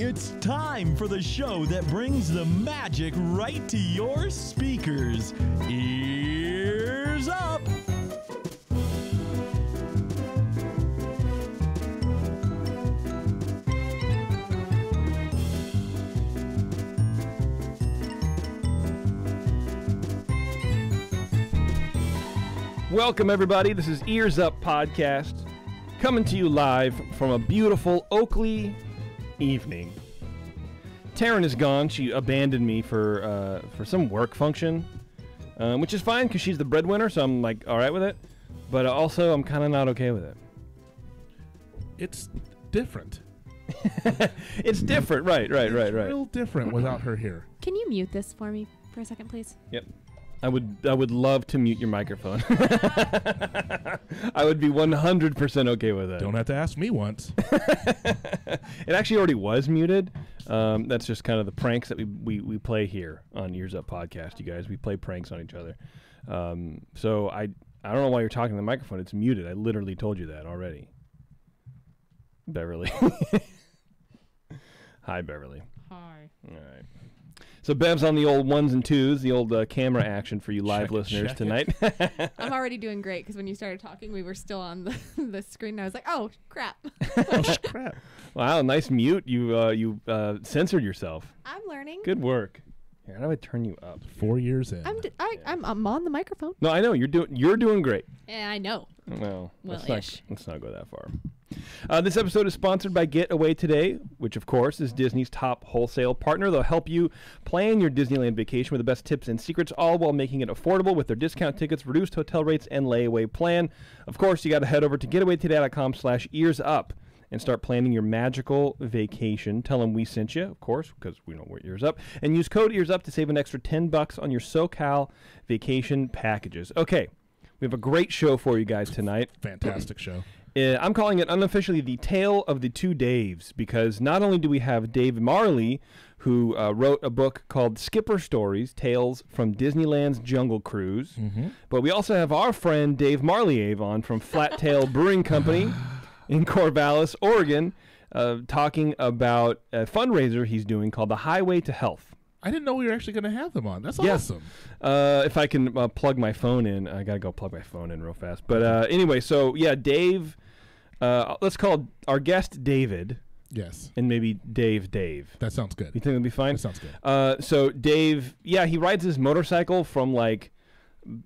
It's time for the show that brings the magic right to your speakers. Ears up! Welcome, everybody. This is Ears Up Podcast, coming to you live from a beautiful Oakley evening. Taryn is gone. She abandoned me for some work function, which is fine because she's the breadwinner, so I'm like all right with it. But also, I'm kind of not okay with it. It's different. It's different, right. It's real different without her here. Can you mute this for me for a second, please? Yep. I would love to mute your microphone. I would be 100% okay with that. Don't have to ask me once. It actually already was muted. That's just kind of the pranks that we play here on Ears Up Podcast, you guys. We play pranks on each other. So I don't know why you're talking to the microphone. It's muted. I literally told you that already. Beverly. Hi, Beverly. Hi. All right. So Bev's on the old ones and twos, the old camera action for you live listeners tonight. I'm already doing great because when you started talking, we were still on the screen. And I was like, oh, crap. Oh, crap. Wow, nice mute. You censored yourself. I'm learning. Good work. Here, how do I turn you up? 4 years in. I'm on the microphone. No, I know. You're doing great. Yeah, I know. Well, Well-ish. let's not go that far. This episode is sponsored by Getaway Today, which, of course, is Disney's top wholesale partner. They'll help you plan your Disneyland vacation with the best tips and secrets, all while making it affordable with their discount tickets, reduced hotel rates, and layaway plan. Of course, you got to head over to getawaytoday.com/earsup and start planning your magical vacation. Tell them we sent you, of course, because we know we're Ears Up, and use code Ears Up to save an extra $10 on your SoCal vacation packages. Okay, we have a great show for you guys tonight. Fantastic show. I'm calling it unofficially the Tale of the Two Daves, because not only do we have Dave Marliave, who wrote a book called Skipper Stories, Tales from Disneyland's Jungle Cruise, but we also have our friend Dave Marliave on from Flat Tail Brewing Company in Corvallis, Oregon, talking about a fundraiser he's doing called The Highway to Health. I didn't know we were actually going to have them on. That's Yes. awesome. If I can plug my phone in. I got to go plug my phone in real fast. But anyway, so yeah, Dave, let's call our guest David. Yes. And maybe Dave. That sounds good. You think it'll be fine? That sounds good. So Dave, yeah, he rides his motorcycle from like,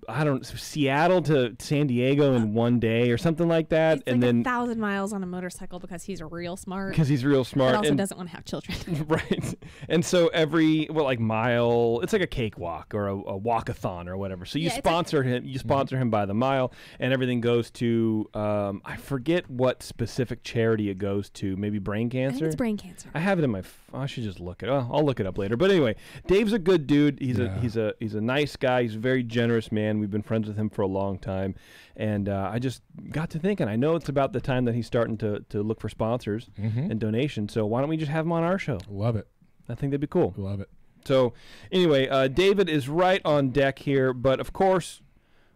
I don't know, Seattle to San Diego in one day or something like that. It's and like then 1,000 miles on a motorcycle because he's real smart. Because he's real smart. But also and doesn't want to have children. Right. And so every mile, it's like a cakewalk or a walkathon or whatever. So you sponsor him. You sponsor him by the mile, and everything goes to I forget what specific charity it goes to. Maybe brain cancer. I think it's brain cancer. I have it in my. I should just look it. I'll look it up later. But anyway, Dave's a good dude. He's a nice guy. He's a very generous man. We've been friends with him for a long time, and I just got to thinking. I know it's about the time that he's starting to look for sponsors and donations. So why don't we just have him on our show? Love it. I think that'd be cool. Love it. So anyway, David is right on deck here, but of course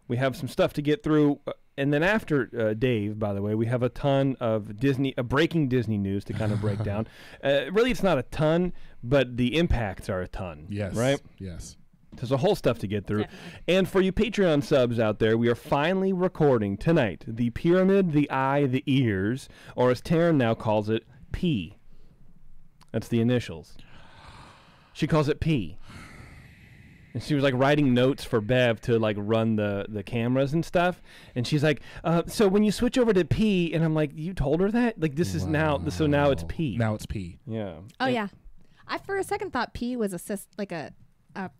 we have some stuff to get through. And then after Dave, by the way, we have a ton of breaking Disney news to kind of break down. Really, it's not a ton, but the impacts are a ton. Yes. Right? Yes. There's a whole stuff to get through. Definitely. And for you Patreon subs out there, we are finally recording tonight the pyramid, the eye, the ears, or as Taryn now calls it, P. That's the initials. She calls it P. And she was like writing notes for Bev to like run the cameras and stuff. And she's like, so when you switch over to P, and I'm like, you told her that? Like this is now, so now it's P. Now it's P. Yeah. Oh, yeah. I, for a second, thought P was a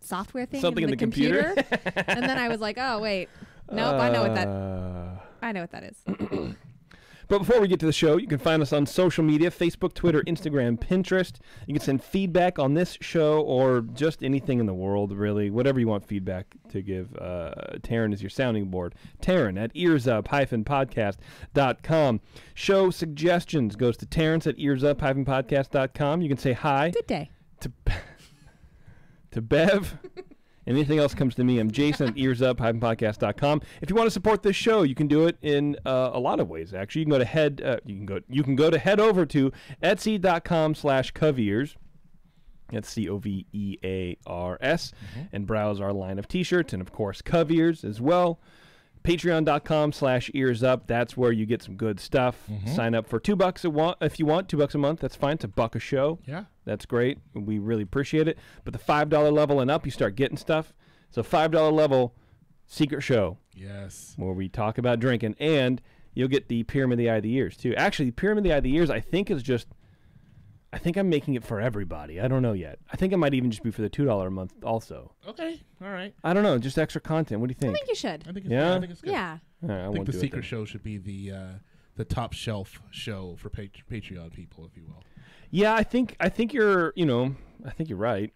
software thing. Something in the computer. And then I was like, oh, wait. Nope, I know what that is. But before we get to the show, you can find us on social media, Facebook, Twitter, Instagram, Pinterest. You can send feedback on this show or just anything in the world, really. Whatever you want feedback to give. Taryn is your sounding board. Taryn at earsup-podcast.com. Show suggestions goes to Terrence at earsup-podcast.com. You can say hi. Good day. To Bev Anything else comes to me. I'm Jason at earsup-podcast.com. If you want to support this show, you can do it in a lot of ways. Actually, you can go to head over to etsy.com/covears. That's COVEARS, and browse our line of T-shirts, and of course Covears as well. Patreon.com/earsup. That's where you get some good stuff. Sign up for $2 if you want. $2 a month, that's fine. It's $1 a show. Yeah. That's great. We really appreciate it. But the $5 level and up, you start getting stuff. So $5 level, secret show. Yes. Where we talk about drinking, and you'll get the Pyramid of the Eye of the Ears too. Actually, Pyramid of the Eye of the Ears, I think I'm making it for everybody. I don't know yet. I think it might even just be for the $2 a month also. Okay. All right. I don't know. Just extra content. What do you think? I think you should. I think it's Yeah? I think it's good. Yeah. All right, I think the secret show should be the top shelf show for Patreon people, if you will. Yeah, I think you're right.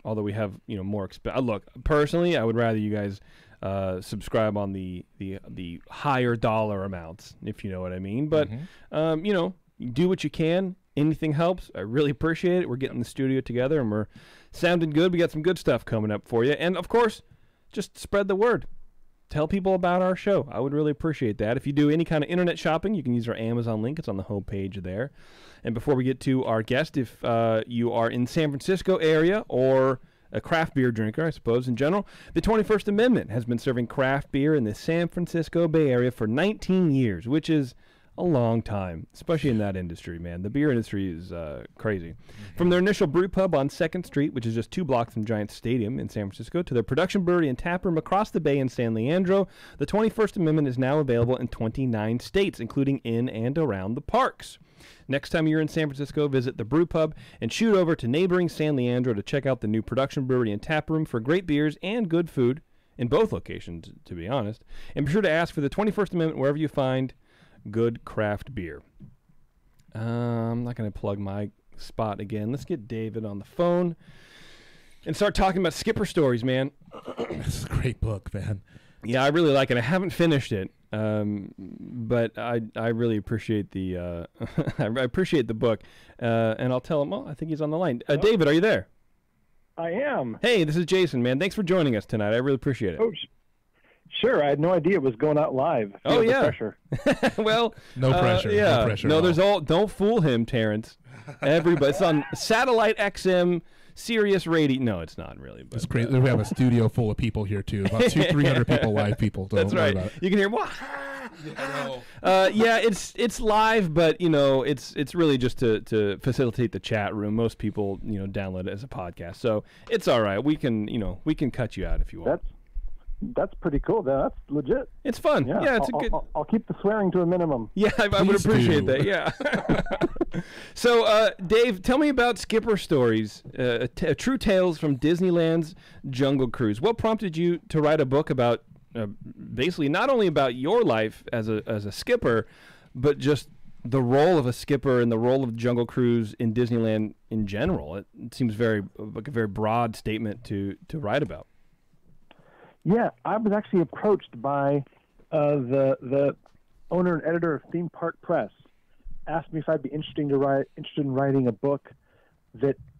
Although we have more look, personally, I would rather you guys subscribe on the higher dollar amounts, if you know what I mean. But do what you can. Anything helps. I really appreciate it. We're getting the studio together and we're sounding good. We got some good stuff coming up for you. And of course, just spread the word. Tell people about our show. I would really appreciate that. If you do any kind of internet shopping, you can use our Amazon link. It's on the homepage there. And before we get to our guest, if you are in San Francisco area or a craft beer drinker, I suppose, in general, the 21st Amendment has been serving craft beer in the San Francisco Bay Area for 19 years, which is a long time, especially in that industry, man. The beer industry is crazy. From their initial brew pub on 2nd Street, which is just 2 blocks from Giants Stadium in San Francisco, to their production brewery and tap room across the bay in San Leandro, the 21st Amendment is now available in 29 states, including in and around the parks. Next time you're in San Francisco, visit the brew pub and shoot over to neighboring San Leandro to check out the new production brewery and tap room for great beers and good food in both locations, to be honest. And be sure to ask for the 21st Amendment wherever you find good craft beer. I'm not going to plug my spot again. Let's get David on the phone and start talking about Skipper stories, man. This is a great book, man. Yeah, I really like it. I haven't finished it, but I really appreciate the I appreciate the book, and I'll tell him. Well, I think he's on the line. David, are you there? I am. Hey, this is Jason, man. Thanks for joining us tonight. I really appreciate it. Oh, sure. I had no idea it was going out live. Oh, yeah. Pressure. Well, No pressure. Yeah. No pressure. No, at there's all. don't fool him, Terrence. Everybody, it's on Satellite XM, Sirius Radio. No, it's not really. But, It's great. We have a studio full of people here too. About 300 people, live people. Don't That's worry right. about it. You can hear what? Yeah, it's live, but it's really just to facilitate the chat room. Most people download it as a podcast, so it's all right. We can cut you out if you want. That's pretty cool. That's legit. It's fun. Yeah, it's a good. I'll keep the swearing to a minimum. Yeah, I would Please appreciate do. that. Yeah. So, Dave, tell me about Skipper Stories, True Tales from Disneyland's Jungle Cruise. What prompted you to write a book about, basically, not only about your life as a skipper, but just the role of a skipper and the role of Jungle Cruise in Disneyland in general? It seems like a very broad statement to write about. Yeah, I was actually approached by the owner and editor of Theme Park Press. Asked me if I'd be interested in writing a book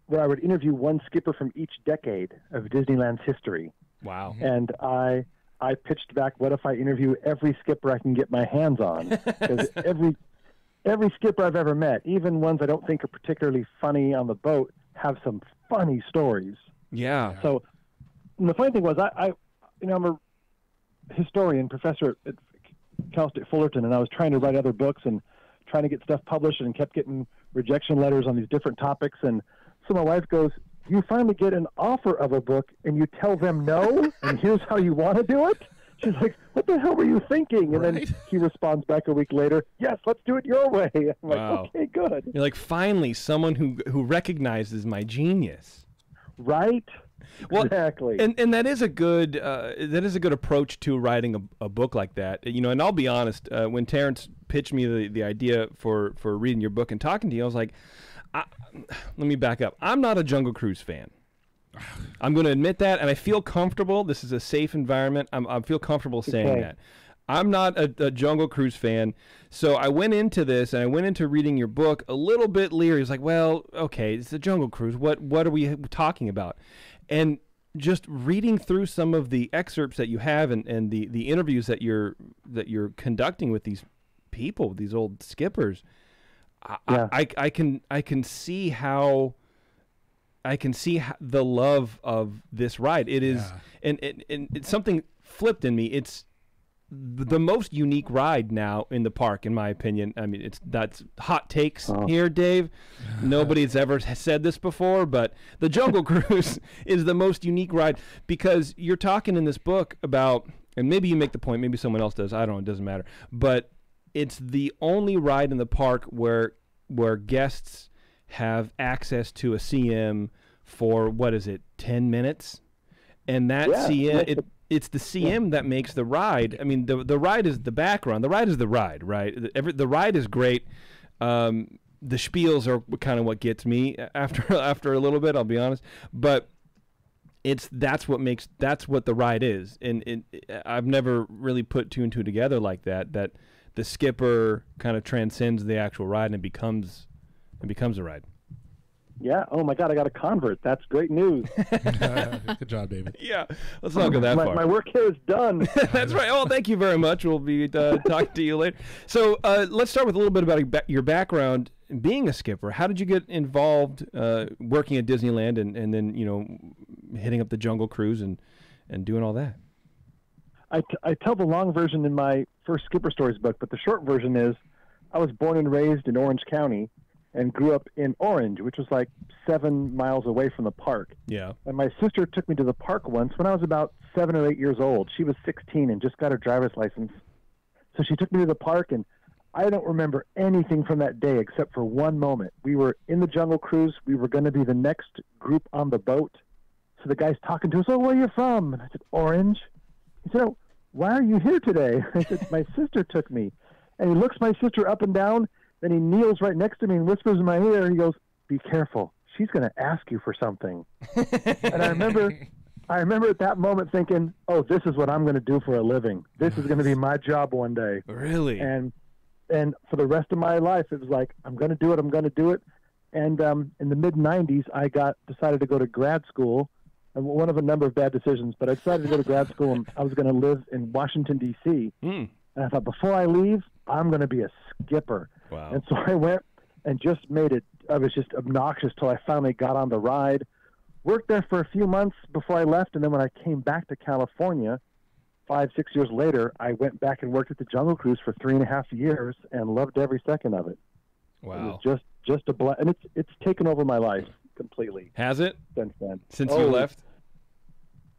where I would interview one skipper from each decade of Disneyland's history. Wow. And I pitched back, what if I interview every skipper I can get my hands on? Because every skipper I've ever met, even ones I don't think are particularly funny on the boat, have some funny stories. Yeah. So and the funny thing was, I'm a historian, professor at Cal State Fullerton, and I was trying to write other books and trying to get stuff published and kept getting rejection letters on these different topics. And so my wife goes, you finally get an offer of a book and you tell them no, and here's how you want to do it? She's like, what the hell were you thinking? And then he responds back a week later, yes, let's do it your way. I'm Wow. like, okay, good. You're like, finally, someone who recognizes my genius. Right? Well, exactly. And that is a good approach to writing a book like that. And I'll be honest, when Terrence pitched me the idea for reading your book and talking to you, I was like, let me back up. I'm not a Jungle Cruise fan. I'm going to admit that, and I feel comfortable. This is a safe environment. I feel comfortable saying that. I'm not a Jungle Cruise fan, so I went into this, and I went into reading your book a little bit leery. It's like, well, okay, it's a Jungle Cruise. What are we talking about? And just reading through some of the excerpts that you have and the interviews that you're conducting with these people, these old skippers, I can see how the love of this ride. It is, and it's something flipped in me. It's the most unique ride now in the park, in my opinion. I mean, that's hot takes here, Dave. Nobody's ever said this before, but the Jungle Cruise is the most unique ride because you're talking in this book about, and maybe you make the point, maybe someone else does, I don't know, it doesn't matter, but it's the only ride in the park where guests have access to a CM for, 10 minutes? And that CM, it's the CM that makes the ride. I mean, the ride is the background. The ride is the ride, right? The ride is great. The spiels are kind of what gets me after a little bit, I'll be honest. But that's what the ride is. And I've never really put two and two together like that the skipper kind of transcends the actual ride and becomes a ride. Yeah. Oh my God, I got a convert. That's great news. Good job, David. Yeah. Let's not go that far. My work here is done. That's right. Oh, thank you very much. We'll be talking to you later. So let's start with a little bit about your background being a skipper. How did you get involved working at Disneyland and then, hitting up the Jungle Cruise and doing all that? I tell the long version in my first Skipper Stories book, but the short version is I was born and raised in Orange County and grew up in Orange, which was like 7 miles away from the park. Yeah. And my sister took me to the park once when I was about 7 or 8 years old. She was 16 and just got her driver's license. So she took me to the park, and I don't remember anything from that day except for one moment. We were in the Jungle Cruise. We were going to be the next group on the boat. So the guy's talking to us, "Oh, where are you from?" And I said, "Orange." He said, "Oh, why are you here today?" I said, "My sister took me." And he looks my sister up and down. Then he kneels right next to me and whispers in my ear, and he goes, "Be careful. She's going to ask you for something." And I remember at that moment thinking, "Oh, this is what I'm going to do for a living. This is going to be my job one day." Really? And for the rest of my life, it was like, I'm going to do it. I'm going to do it. And in the mid-'90s, I decided to go to grad school. One of a number of bad decisions, but I decided to go to grad school, and I was going to live in Washington, D.C. And I thought, before I leave, I'm going to be a skipper. Wow. And so I went and just made it. I was just obnoxious till I finally got on the ride. Worked there for a few months before I left, and then when I came back to California, 5-6 years later, I went back and worked at the Jungle Cruise for 3.5 years and loved every second of it. Wow. It was just a blast, and it's taken over my life completely. Has it? Since then. Since you left?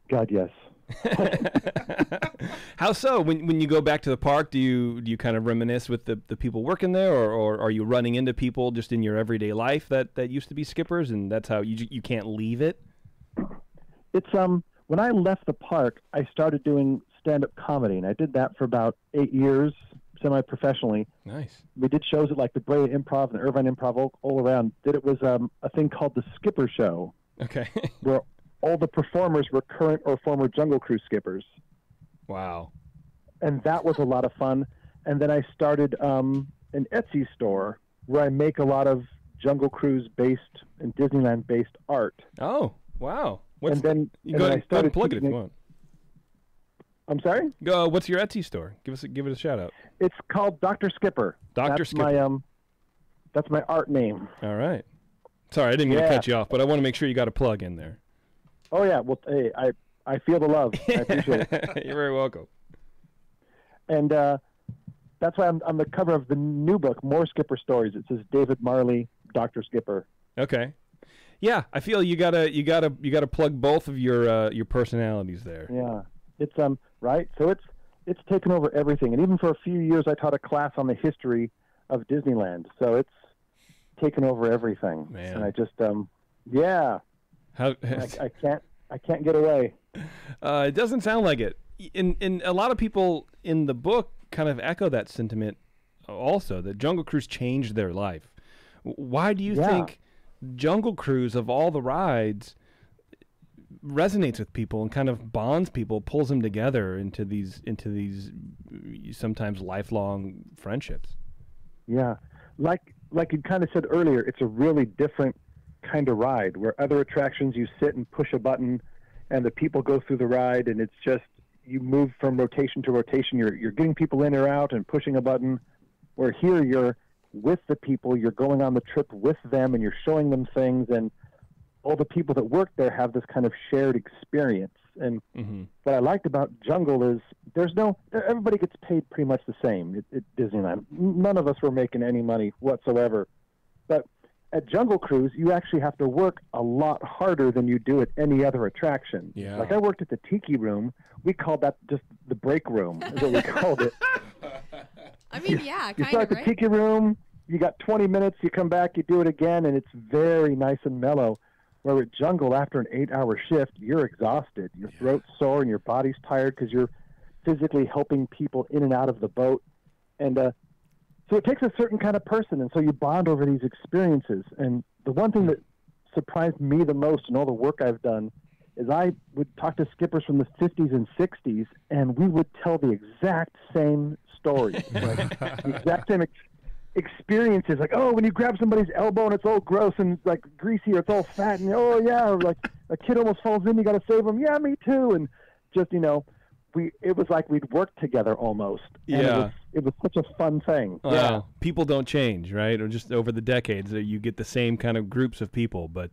God, yes. How so? When you go back to the park, do you kind of reminisce with the people working there, or are you running into people just in your everyday life that used to be skippers, and that's how you can't leave it? It's when I left the park, I started doing stand-up comedy, and I did that for about 8 years, semi-professionally. Nice. We did shows at like the Brea Improv and Irvine Improv all around. It was a thing called the Skipper Show. Okay. Where all the performers were current or former Jungle Cruise skippers. Wow. And that was a lot of fun. And then I started an Etsy store where I make a lot of Jungle Cruise-based and Disneyland-based art. Oh, wow. Go ahead and plug it if you want. I'm sorry? What's your Etsy store? Give it a shout out. It's called Dr. Skipper. Dr. Skipper. That's my art name. All right. Sorry, I didn't mean to cut you off, but I want to make sure you got a plug in there. Oh, yeah. Well, hey, I feel the love. I appreciate it. You're very welcome. And that's why I'm on the cover of the new book, More Skipper Stories. It says David Marley, Dr. Skipper. Okay. Yeah, I feel you gotta plug both of your personalities there. Yeah. It's right. So it's taken over everything. And even for a few years I taught a class on the history of Disneyland. So it's taken over everything. Man. And I just yeah. I can't get away. It doesn't sound like it. And a lot of people in the book kind of echo that sentiment also, that Jungle Cruise changed their life. Why do you think Jungle Cruise, of all the rides, resonates with people and kind of bonds people, pulls them together into these sometimes lifelong friendships? Yeah. Like you kind of said earlier, it's a really different kind of ride where other attractions you sit and push a button and the people go through the ride, and it's just, you move from rotation to rotation. You're getting people in or out and pushing a button, where here you're with the people, you're going on the trip with them, and you're showing them things, and all the people that work there have this kind of shared experience. And what I liked about Jungle is everybody gets paid pretty much the same at Disneyland. None of us were making any money whatsoever. But at Jungle Cruise, you actually have to work a lot harder than you do at any other attraction. Yeah. Like, I worked at the Tiki Room. We called that just the break room, is what we called it. I mean, yeah, You kind start of, the right? Tiki Room, you got 20 minutes, you come back, you do it again, and it's very nice and mellow. Where at Jungle, after an 8-hour shift, you're exhausted. Your throat's sore and your body's tired because you're physically helping people in and out of the boat. And so it takes a certain kind of person, and so you bond over these experiences. And the one thing that surprised me the most in all the work I've done is I would talk to skippers from the 50s and 60s, and we would tell the exact same story. Like, the exact same experiences, like, oh, when you grab somebody's elbow and it's all gross and like greasy, or it's all fat, and oh yeah, or like a kid almost falls in, you got to save him. Yeah, me too. And just, it was like we'd worked together almost. And Yeah. it was such a fun thing. Yeah, people don't change, right? Or just over the decades, you get the same kind of groups of people, but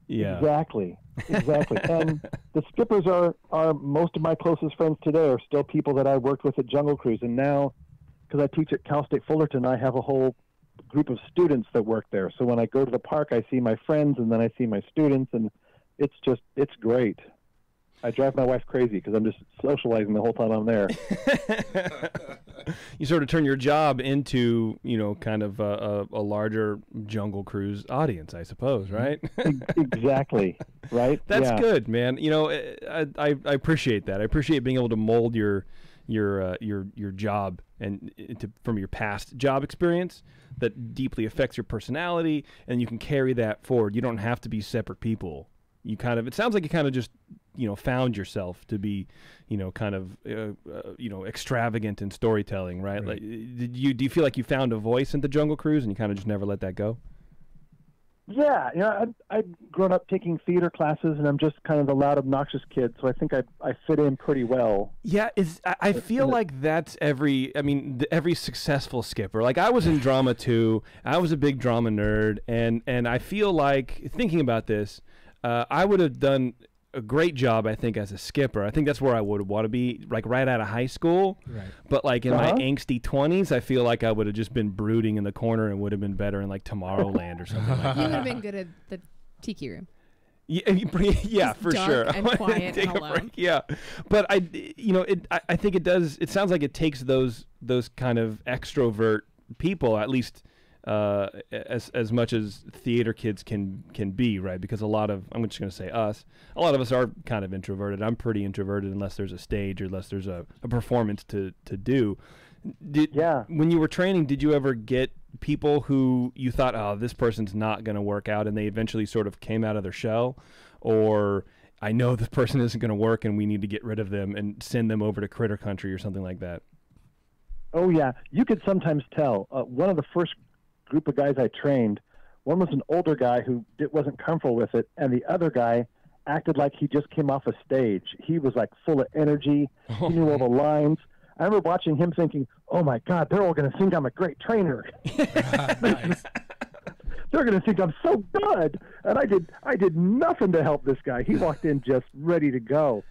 yeah. Exactly. And the skippers are most of my closest friends today are still people that I worked with at Jungle Cruise, and now, because I teach at Cal State Fullerton, I have a whole group of students that work there. So when I go to the park, I see my friends, and then I see my students, and it's great. I drive my wife crazy because I'm just socializing the whole time I'm there. You sort of turn your job into, kind of a larger Jungle Cruise audience, I suppose, right? Exactly. Right? That's good, man. I appreciate that. I appreciate being able to mold your job and from your past job experience that deeply affects your personality, and you can carry that forward. You don't have to be separate people. It sounds like you kind of just, found yourself to be, extravagant in storytelling, right? Like, do you feel like you found a voice in the Jungle Cruise and you kind of just never let that go? Yeah, I've grown up taking theater classes, and I'm just kind of the loud, obnoxious kid, so I think I fit in pretty well. Yeah, I feel like that's every successful skipper. Like, I was in drama too. I was a big drama nerd, and I feel like, thinking about this, I would have done a great job, I think, as a skipper. I think that's where I would want to be, like right out of high school. Right. But like in my angsty 20s, I feel like I would have just been brooding in the corner and would have been better in like Tomorrowland or something like that. You would have been good at the Tiki Room. Yeah, for dark sure. And quiet and alone. Yeah, but I think it does. It sounds like it takes those kind of extrovert people, at least as much as theater kids can be, right? Because I'm just going to say us. A lot of us are kind of introverted. I'm pretty introverted unless there's a stage or unless there's a performance to do. When you were training, did you ever get people who you thought, oh, this person's not going to work out, and they eventually sort of came out of their shell? Or, I know this person isn't going to work and we need to get rid of them and send them over to Critter Country or something like that? Oh, yeah. You could sometimes tell. One of the first group of guys I trained, one was an older guy who wasn't comfortable with it, and the other guy acted like he just came off a stage. He was like full of energy. He knew all the lines. I remember watching him thinking, oh my God, they're all going to think I'm a great trainer. Nice. They're going to think I'm so good. And I did nothing to help this guy. He walked in just ready to go.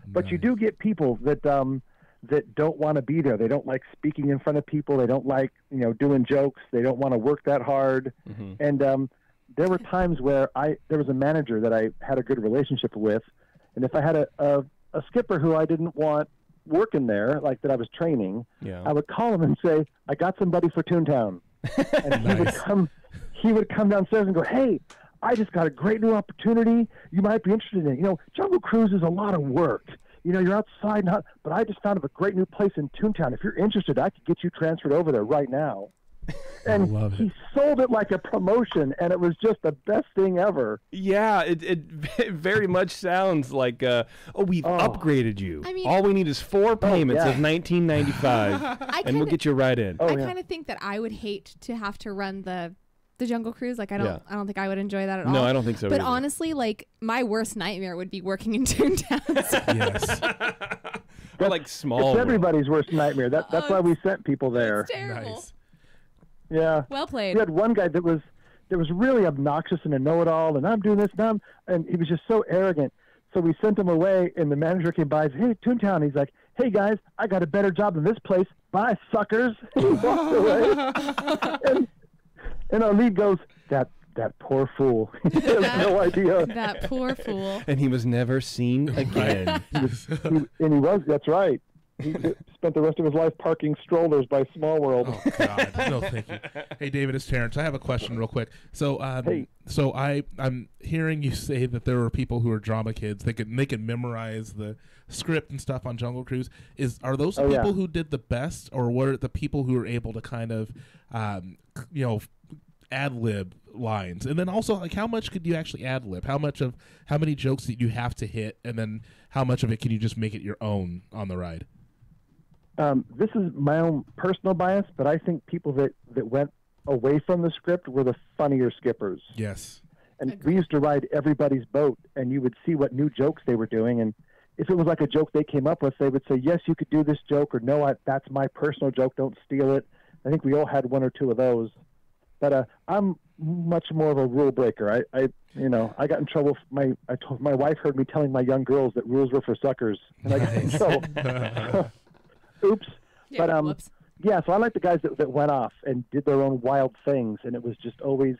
But you do get people that don't want to be there. They don't like speaking in front of people. They don't like, doing jokes. They don't want to work that hard. Mm-hmm. And there were times where there was a manager that I had a good relationship with, and if I had a skipper who I didn't want working there, like that I was training, I would call him and say, I got somebody for Toontown. And he would come downstairs and go, hey, I just got a great new opportunity you might be interested in. Jungle Cruise is a lot of work. You're outside, but I just found a great new place in Toontown. If you're interested, I could get you transferred over there right now. And he sold it like a promotion, and it was just the best thing ever. Yeah, it very much sounds like, we've upgraded you. I mean, all we need is 4 payments of $19.95, and we'll get you right in. I kind of think that I would hate to have to run the the Jungle Cruise. Like I don't think I would enjoy that at all. No, I don't think so. But either. honestly, like my worst nightmare would be working in Toontown. Yes. Or like small. It's everybody's worst nightmare. That's why we sent people there. It's terrible. Nice. Yeah. Well played. We had one guy that was really obnoxious and a know-it-all, and I'm doing this now, and he was just so arrogant. So we sent him away, and the manager came by and said, "Hey, Toontown." He's like, "Hey guys, I got a better job than this place. Bye, suckers." And he walked away. and our lead goes, "That poor fool. He has no idea." That poor fool. And he was never seen again. That's right. He spent the rest of his life parking strollers by Small World. Oh God, no, thank you. Hey, David, it's Terrence. I have a question, real quick. So, Hey. so I'm hearing you say that there were people who are drama kids. They can memorize the script and stuff on Jungle Cruise. Are those the people who did the best, or were the people who were able to kind of, ad lib lines? And then also, like, how much could you actually ad lib? How many jokes did you have to hit, and then how much of it can you just make it your own on the ride? This is my own personal bias, but I think people that went away from the script were the funnier skippers. Yes. And we used to ride everybody's boat, and you would see what new jokes they were doing. And if it was like a joke they came up with, they would say, "Yes, you could do this joke," or "No, that's my personal joke. Don't steal it." I think we all had one or two of those. But I'm much more of a rule breaker. I got in trouble. My wife heard me telling my young girls that rules were for suckers, and I got in trouble. Oops. Yeah, But whoops. yeah, so I like the guys that went off and did their own wild things, and it was just always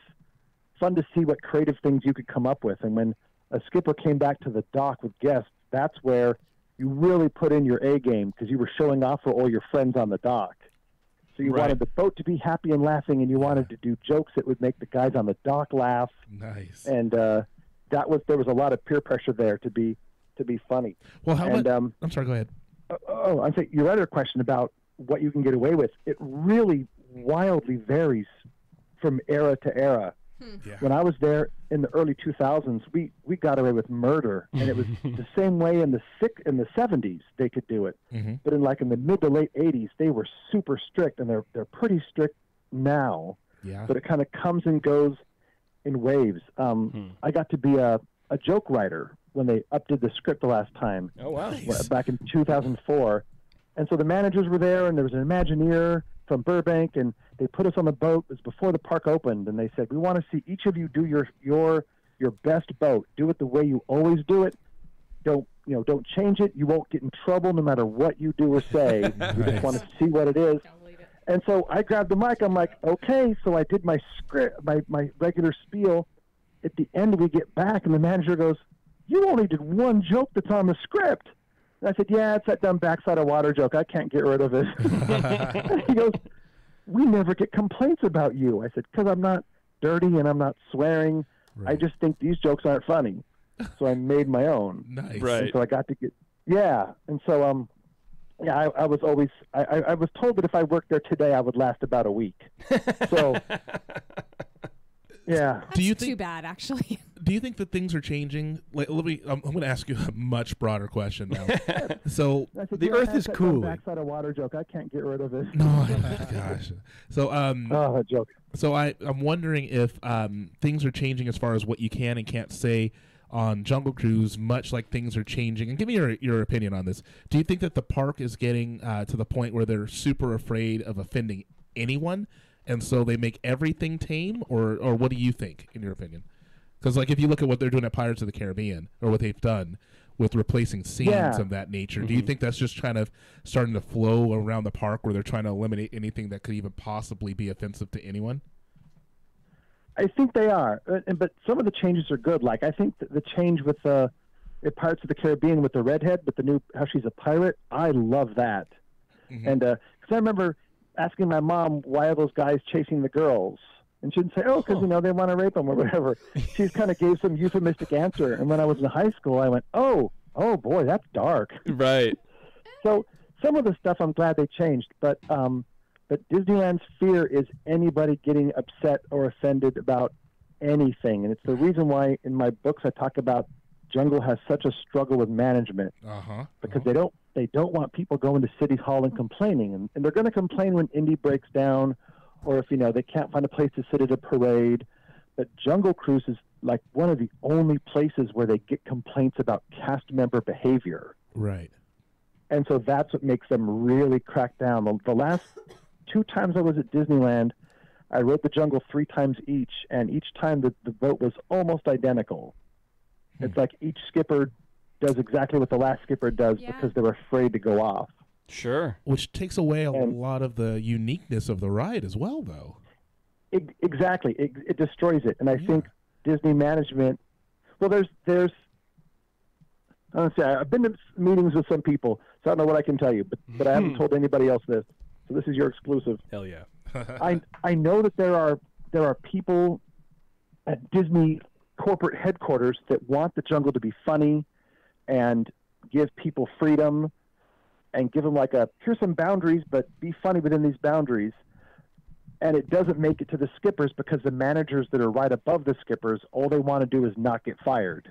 fun to see what creative things you could come up with. And when a skipper came back to the dock with guests, that's where you really put in your A game, because you were showing off for all your friends on the dock. So you wanted the boat to be happy and laughing, and you wanted to do jokes that would make the guys on the dock laugh. Nice. And there was a lot of peer pressure there to be funny. Well, how and, much? I'm sorry. Go ahead. I think your other question about what you can get away with, it really wildly varies from era to era. Yeah. When I was there in the early 2000s, we got away with murder, and it was the same way in the 70s they could do it. Mm-hmm. But in the mid to late 80s, they were super strict, and they're pretty strict now. Yeah. But it kind of comes and goes in waves. I got to be a joke writer when they updid the script the last time. Oh, wow. Nice. Back in 2004. And so the managers were there, and there was an Imagineer from Burbank, and they put us on the boat. It was before the park opened, and they said, "We want to see each of you do your best boat. Do it the way you always do it. Don't change it. You won't get in trouble no matter what you do or say. We just want to see what it is." Don't believe it. And so I grabbed the mic. I'm like, "Okay." So I did my script, my regular spiel. At the end, we get back, and the manager goes, "You only did one joke that's on the script." And I said, "Yeah, it's that dumb backside of water joke. I can't get rid of it." He goes, "We never get complaints about you." I said, "Because I'm not dirty and I'm not swearing. Right. I just think these jokes aren't funny." So I made my own. Nice. Right. And so I got to get, and so, I was always, I was told that if I worked there today, I would last about a week. So, yeah. That's Do you too think- bad, actually? Do you think that things are changing? Like, I'm going to ask you a much broader question now. So, I said, The "Yeah, Earth that's is that cool." dumb backside of water joke. I can't get rid of it. no, gosh. So, Oh, that joke. So I'm wondering if things are changing as far as what you can and can't say on Jungle Cruise, much like things are changing. And give me your opinion on this. Do you think that the park is getting to the point where they're super afraid of offending anyone, and so they make everything tame, or what do you think, in your opinion? Because, like, if you look at what they're doing at Pirates of the Caribbean, or what they've done with replacing scenes of that nature, do you think that's just kind of starting to flow around the park, where they're trying to eliminate anything that could even possibly be offensive to anyone? I think they are, but some of the changes are good. Like, I think the change with Pirates of the Caribbean with the redhead, with the new how she's a pirate, I love that. Mm-hmm. And because I remember asking my mom, "Why are those guys chasing the girls?" And she'd say, "Oh, because they want to rape them or whatever." She kind of gave some euphemistic answer. And when I was in high school, I went, "Oh boy, that's dark." Right. So some of the stuff I'm glad they changed, but Disneyland's fear is anybody getting upset or offended about anything. And it's the reason why in my books I talk about Jungle has such a struggle with management, because they don't want people going to City Hall and complaining. And they're going to complain when Indy breaks down, or if, they can't find a place to sit at a parade. But Jungle Cruise is like one of the only places where they get complaints about cast member behavior. Right. And so that's what makes them really crack down. The last 2 times I was at Disneyland, I rode the Jungle 3 times each, and each time the boat was almost identical. It's like each skipper does exactly what the last skipper does because they're afraid to go off. Sure. Which takes away a lot of the uniqueness of the ride as well, though. Exactly. It destroys it. And I think Disney management, well, there's honestly, I've been to meetings with some people, so I don't know what I can tell you, but I haven't told anybody else this. So this is your exclusive. Hell yeah. I know that there are people at Disney corporate headquarters that want the Jungle to be funny and give people freedom and give them like here's some boundaries, but be funny within these boundaries. And it doesn't make it to the skippers because the managers that are right above the skippers, all they want to do is not get fired.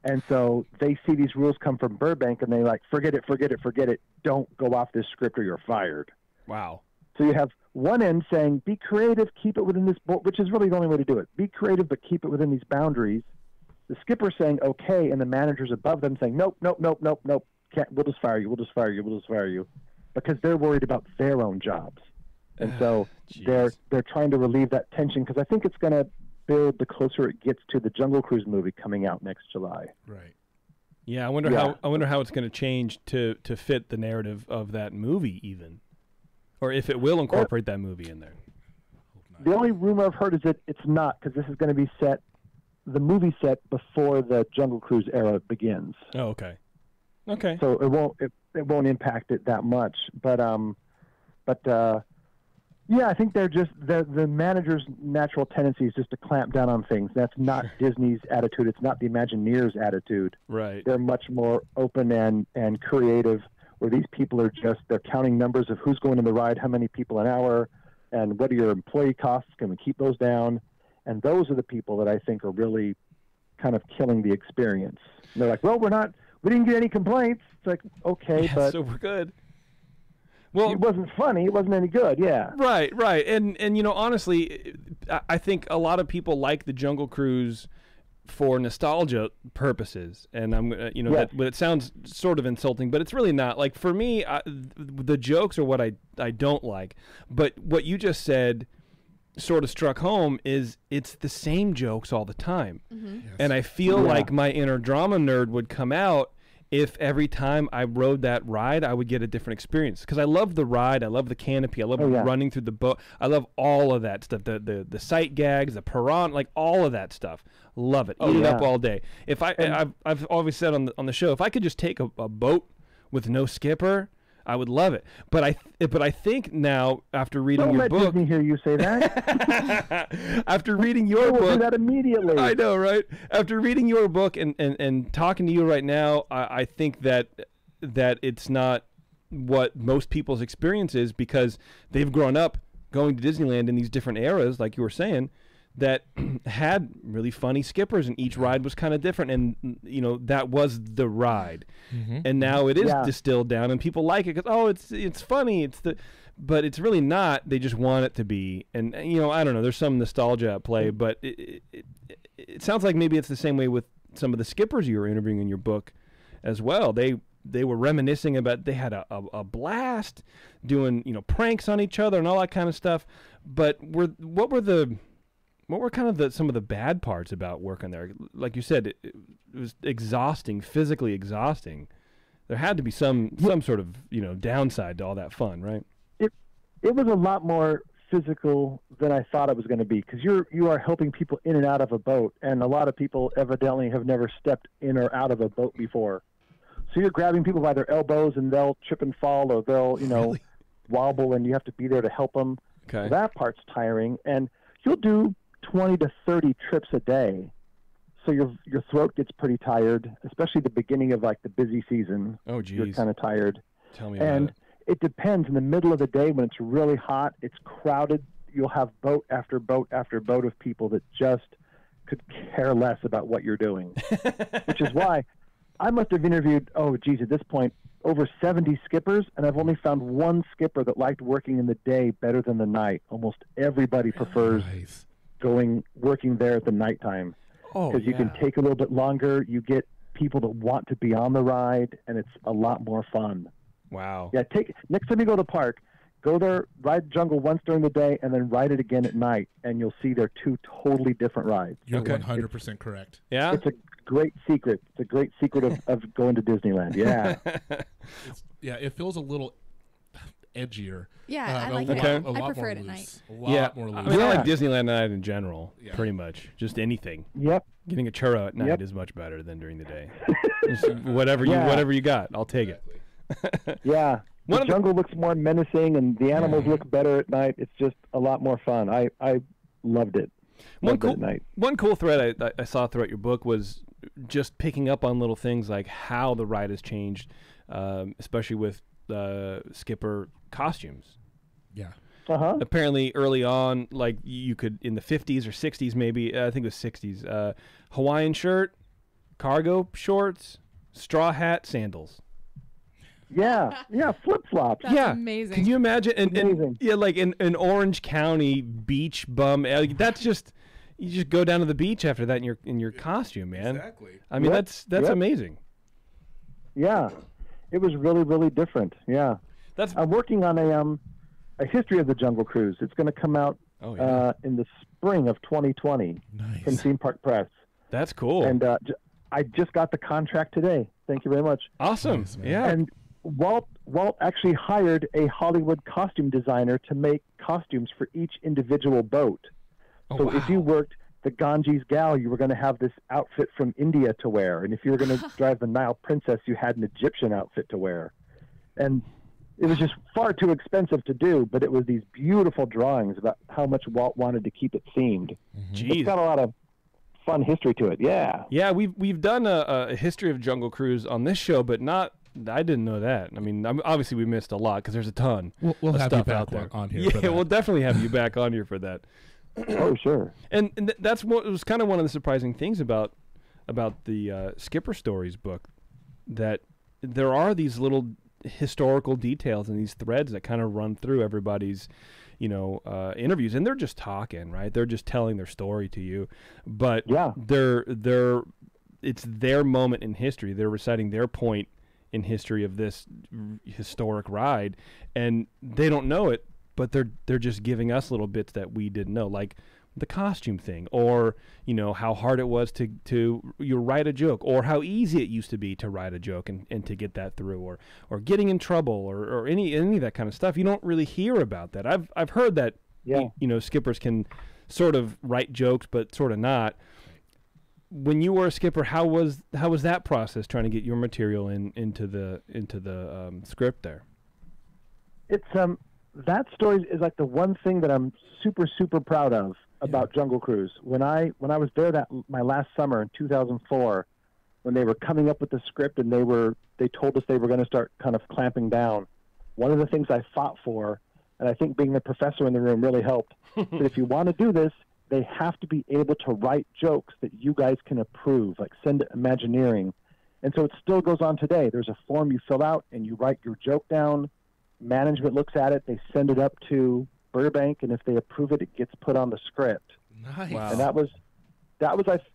And so they see these rules come from Burbank and they like, forget it. Don't go off this script or you're fired. Wow. So you have one end saying, be creative, keep it within this, which is really the only way to do it. Be creative, but keep it within these boundaries. The skipper saying, okay, and the managers above them saying, nope. Can't, we'll just fire you. Because they're worried about their own jobs. And so they're trying to relieve that tension because I think it's going to build the closer it gets to the Jungle Cruise movie coming out next July. Right. Yeah, I wonder how it's going to change to fit the narrative of that movie even. Or if it will incorporate that movie in there. The only rumor I've heard is that it's not, because this is going to be the movie set before the Jungle Cruise era begins. Oh, okay. Okay. So it won't impact it that much. But yeah, I think the manager's natural tendency is just to clamp down on things. That's not Disney's attitude. It's not the Imagineers' attitude. Right. They're much more open and creative, where these people they're counting numbers of who's going in the ride, how many people an hour, and what are your employee costs? Can we keep those down? And those are the people that I think are really kind of killing the experience. And they're like, well, we didn't get any complaints. It's like, okay, but so we're good. Well, it wasn't funny. It wasn't any good. Yeah. Right. And honestly, I think a lot of people like the Jungle Cruise for nostalgia purposes, and I'm that it sounds sort of insulting, but it's really not. Like for me, the jokes are what I don't like. But what you just said sort of struck home is it's the same jokes all the time, yes. And I feel like my inner drama nerd would come out if every time I rode that ride, I would get a different experience. Because I love the ride, I love the canopy, I love running through the boat, I love all of that stuff, the sight gags, the piranha, like all of that stuff. Love it. Eat it up all day. If I've always said on the show, if I could just take a boat with no skipper, I would love it. But I think now, after reading your book, don't let Disney hear you say that. After reading your book, do that immediately. I know, right? After reading your book and talking to you right now, I think that it's not what most people's experience is, because they've grown up going to Disneyland in these different eras, like you were saying, that had really funny skippers, and each ride was kind of different, and that was the ride. Mm-hmm. And now it is distilled down, and people like it because it's funny, but it's really not. They just want it to be, and I don't know. There's some nostalgia at play, but it sounds like maybe it's the same way with some of the skippers you were interviewing in your book as well. They were reminiscing about, they had a blast doing pranks on each other and all that kind of stuff. But what were kind of some of the bad parts about working there? Like you said, it was exhausting, physically exhausting. There had to be some sort of downside to all that fun, right? It was a lot more physical than I thought it was going to be, because you are helping people in and out of a boat, and a lot of people evidently have never stepped in or out of a boat before. So you're grabbing people by their elbows, and they'll trip and fall, or they'll really? Wobble, and you have to be there to help them. Okay. So that part's tiring, and you'll do 20 to 30 trips a day, so your throat gets pretty tired, especially the beginning of like the busy season. Oh, geez. You're kind of tired. Tell me about it. And it depends. In the middle of the day when it's really hot, it's crowded. You'll have boat after boat after boat of people that just could care less about what you're doing, which is why I must have interviewed, at this point, over 70 skippers, and I've only found one skipper that liked working in the day better than the night. Almost everybody prefers working there at the nighttime because you can take a little bit longer. You get people that want to be on the ride, and it's a lot more fun. Wow. Yeah, next time you go to the park, go there, ride Jungle once during the day, and then ride it again at night, and you'll see they're two totally different rides. You're 100% correct. Yeah? It's a great secret. It's a great secret of going to Disneyland. Yeah. It feels a little edgier. Yeah, I like it. I I prefer it at night. A lot more loose. I mean, I like Disneyland night in general, pretty much. Just anything. Yep. Getting a churro at night is much better than during the day. Just whatever you got, I'll take it. Yeah. The jungle looks more menacing, and the animals look better at night. It's just a lot more fun. I loved it. One cool thread I saw throughout your book was just picking up on little things like how the ride has changed, especially with skipper costumes. Yeah. Apparently early on, like you could, in the 50s or 60s maybe, I think it was 60s, Hawaiian shirt, cargo shorts, straw hat, sandals. Yeah, flip-flops. That's amazing. Can you imagine? And like in Orange County beach bum, that's just, you just go down to the beach after that in your costume, man. Exactly. I mean, that's amazing. Yeah, it was really, really different. Yeah. I'm working on a history of the Jungle Cruise. It's going to come out in the spring of 2020 from Theme Park Press. That's cool. And I just got the contract today. Thank you very much. Awesome. Nice, yeah. And Walt actually hired a Hollywood costume designer to make costumes for each individual boat. So if you worked the Ganges Gal, you were going to have this outfit from India to wear. And if you were going to drive the Nile Princess, you had an Egyptian outfit to wear. And it was just far too expensive to do, but it was these beautiful drawings about how much Walt wanted to keep it themed. Jeez. It's got a lot of fun history to it. Yeah. Yeah, we've done a history of Jungle Cruise on this show, but not. I didn't know that. I mean, obviously we missed a lot because there's a ton. We'll of have stuff you back out there on here. Yeah, we'll definitely have you back on here for that. Oh, sure. And that's what was kind of one of the surprising things about the Skipper Stories book, that there are these little historical details and these threads that kind of run through everybody's interviews, and they're just talking, right? They're just telling their story to you, but they're it's their moment in history. They're reciting their point in history of this historic ride, and they don't know it, but they're just giving us little bits that we didn't know, like the costume thing, or how hard it was to write a joke, or how easy it used to be to write a joke and to get that through, or getting in trouble, or any of that kind of stuff. You don't really hear about that. I've heard that skippers can sort of write jokes but sort of not. When you were a skipper, how was that process, trying to get your material into the script there? It's that story is like the one thing that I'm super, super proud of about Jungle Cruise. When I was there my last summer in 2004, when they were coming up with the script and they told us they were going to start kind of clamping down, one of the things I fought for, and I think being the professor in the room really helped, that if you want to do this, they have to be able to write jokes that you guys can approve, like send it Imagineering. And so it still goes on today. There's a form you fill out and you write your joke down. Management looks at it. They send it up to Burbank, and if they approve it, it gets put on the script. Nice. Wow. And that was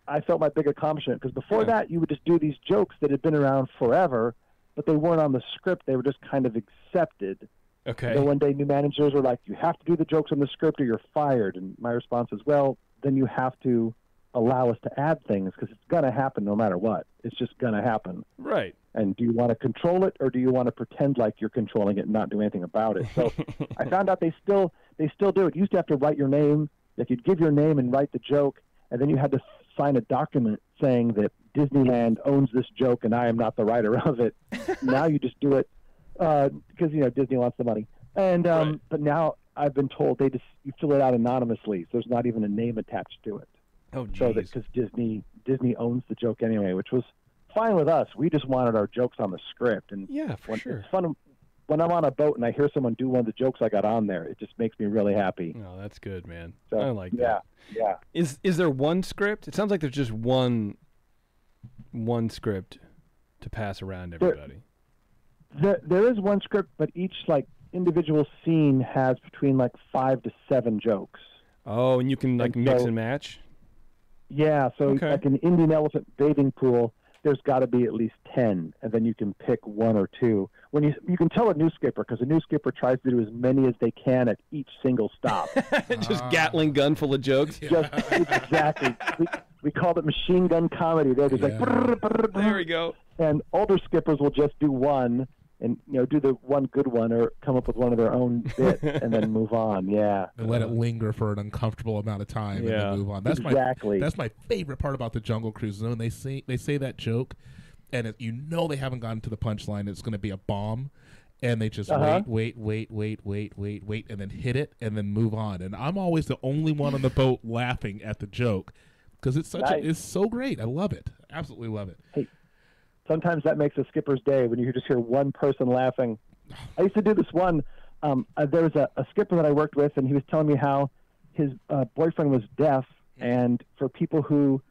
I felt my big accomplishment, because before that you would just do these jokes that had been around forever, but they weren't on the script. They were just kind of accepted. Okay. So one day new managers were like, you have to do the jokes on the script or you're fired. And my response is, well, then you have to allow us to add things, because it's going to happen no matter what. It's just going to happen. Right. And do you want to control it, or do you want to pretend like you're controlling it and not do anything about it? So I found out they still do it. You used to have to write your name. Like, you'd give your name and write the joke, and then you had to sign a document saying that Disneyland owns this joke and I am not the writer of it. Now you just do it because Disney wants the money. And but now I've been told you fill it out anonymously, so there's not even a name attached to it. Oh, geez. So that, because Disney owns the joke anyway, which was fine with us. We just wanted our jokes on the script. And sure. It's fun when I'm on a boat and I hear someone do one of the jokes I got on there. It just makes me really happy. Oh, that's good, man. So, I like that. Yeah. Is there one script? It sounds like there's just one script to pass around everybody. There is one script, but each like individual scene has between like 5 to 7 jokes. Oh, and you can like And mix so- and match? Yeah, so Okay. like an Indian elephant bathing pool, there's got to be at least 10, and then you can pick 1 or 2. When you can tell a new skipper, because a new skipper tries to do as many as they can at each single stop. Just Gatling gun full of jokes? Just exactly. We called it machine gun comedy. They're just like, brrr, brrr, brrr. There we go. And older skippers will just do one and do the one good one or come up with one of their own bits and then move on. Yeah. And let it linger for an uncomfortable amount of time and Yeah. then move on. That's Exactly. That's my favorite part about the Jungle Cruise. When they say that joke, and they haven't gotten to the punchline. It's going to be a bomb, and they just wait, and then hit it, and then move on. And I'm always the only one on the boat laughing at the joke because it's it's so great. I love it. Absolutely love it. Hey, sometimes that makes a skipper's day when you just hear one person laughing. I used to do this one. There was a skipper that I worked with, and he was telling me how his boyfriend was deaf, and for people who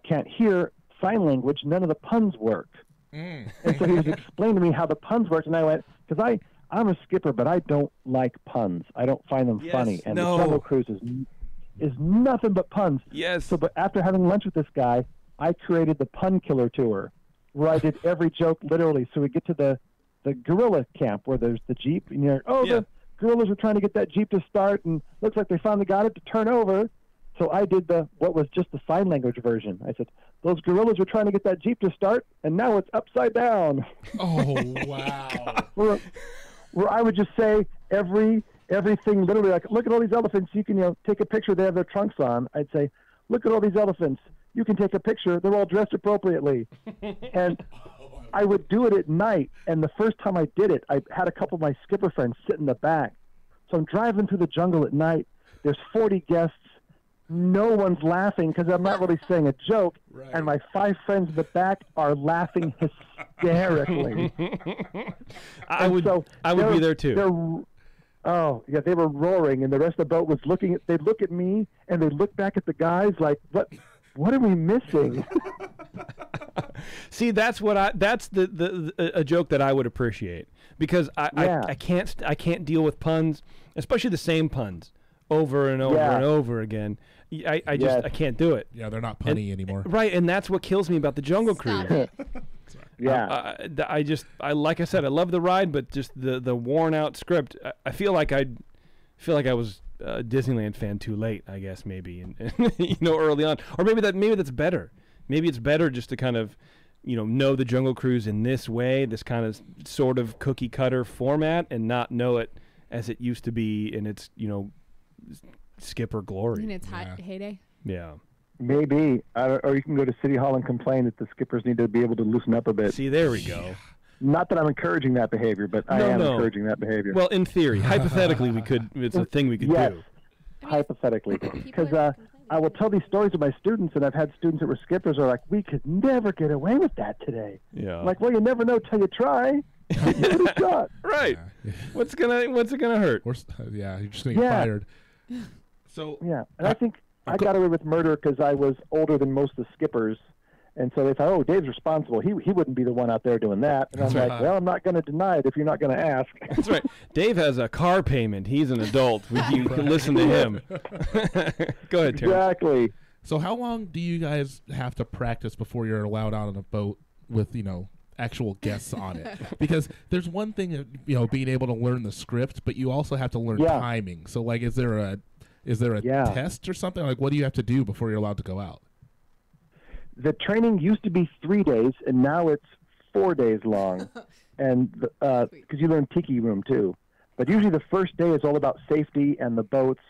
can't hear sign language, none of the puns work. And so he was explaining to me how the puns worked, and I went, because I'm a skipper, but I don't like puns. I don't find them funny. And the Jungle Cruise is nothing but puns. Yes. So, but after having lunch with this guy, I created the Pun Killer Tour, where I did every joke literally. So we get to the gorilla camp where there's the Jeep, and you're the gorillas were trying to get that Jeep to start, and looks like they finally got it to turn over. So I did what was just the sign language version. I said, those gorillas were trying to get that Jeep to start, and now it's upside down. Oh, wow. where I would just say everything literally, like, look at all these elephants. You can take a picture. They have their trunks on. I'd say, look at all these elephants. You can take a picture. They're all dressed appropriately. And I would do it at night. And the first time I did it, I had a couple of my skipper friends sit in the back. So I'm driving through the jungle at night. There's 40 guests. No one's laughing because I'm not really saying a joke. Right. And my 5 friends in the back are laughing hysterically. I would be there too. Oh, yeah, they were roaring, and the rest of the boat was looking. They'd look at me, and they'd look back at the guys like, what are we missing? See, that's a joke that I would appreciate, because I can't deal with puns, especially the same puns over and over and over again. I can't do it. Yeah, they're not punny anymore. Right, and that's what kills me about the Jungle Cruise. Yeah. Like I said, I love the ride, but just the worn out script. I feel like I was a Disneyland fan too late, I guess, maybe, and early on, or maybe that's better. Maybe it's better just to kind of, know the Jungle Cruise in this way, this kind of sort of cookie cutter format, and not know it as it used to be in its, skipper glory. In its heyday. Yeah. Maybe. Or you can go to City Hall and complain that the skippers need to be able to loosen up a bit. See, there we go. Not that I'm encouraging that behavior, but I am encouraging that behavior. Well, in theory, hypothetically, it's a thing we could do. Hypothetically. Because I will tell these stories to my students, and I've had students that were skippers are like, we could never get away with that today. Yeah. I'm like, well, you never know till you try. Give it a shot. Right. Yeah. What's it gonna hurt? You're just gonna get fired. So yeah, and I think I got away with murder because I was older than most of the skippers, and so they thought, oh, Dave's responsible. He wouldn't be the one out there doing that. And I'm like, well, I'm not going to deny it if you're not going to ask. That's right. Dave has a car payment. He's an adult. You can listen to him. Go ahead, Terry. Exactly. So how long do you guys have to practice before you're allowed out on a boat with, actual guests on it? Because there's one thing, being able to learn the script, but you also have to learn timing. So, like, is there a test or something? Like, what do you have to do before you're allowed to go out? The training used to be 3 days, and now it's 4 days long. And because you learn tiki room, too. But usually the first day is all about safety and the boats.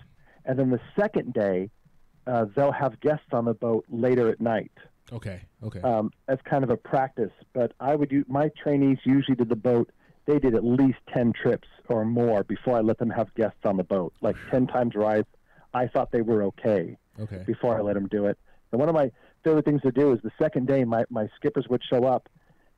And then the second day, they'll have guests on the boat later at night. Okay. As kind of a practice. But my trainees usually did the boat. They did at least 10 trips or more before I let them have guests on the boat. Like 10 times where I thought they were okay before I let them do it. And one of my favorite things to do is the second day my skippers would show up,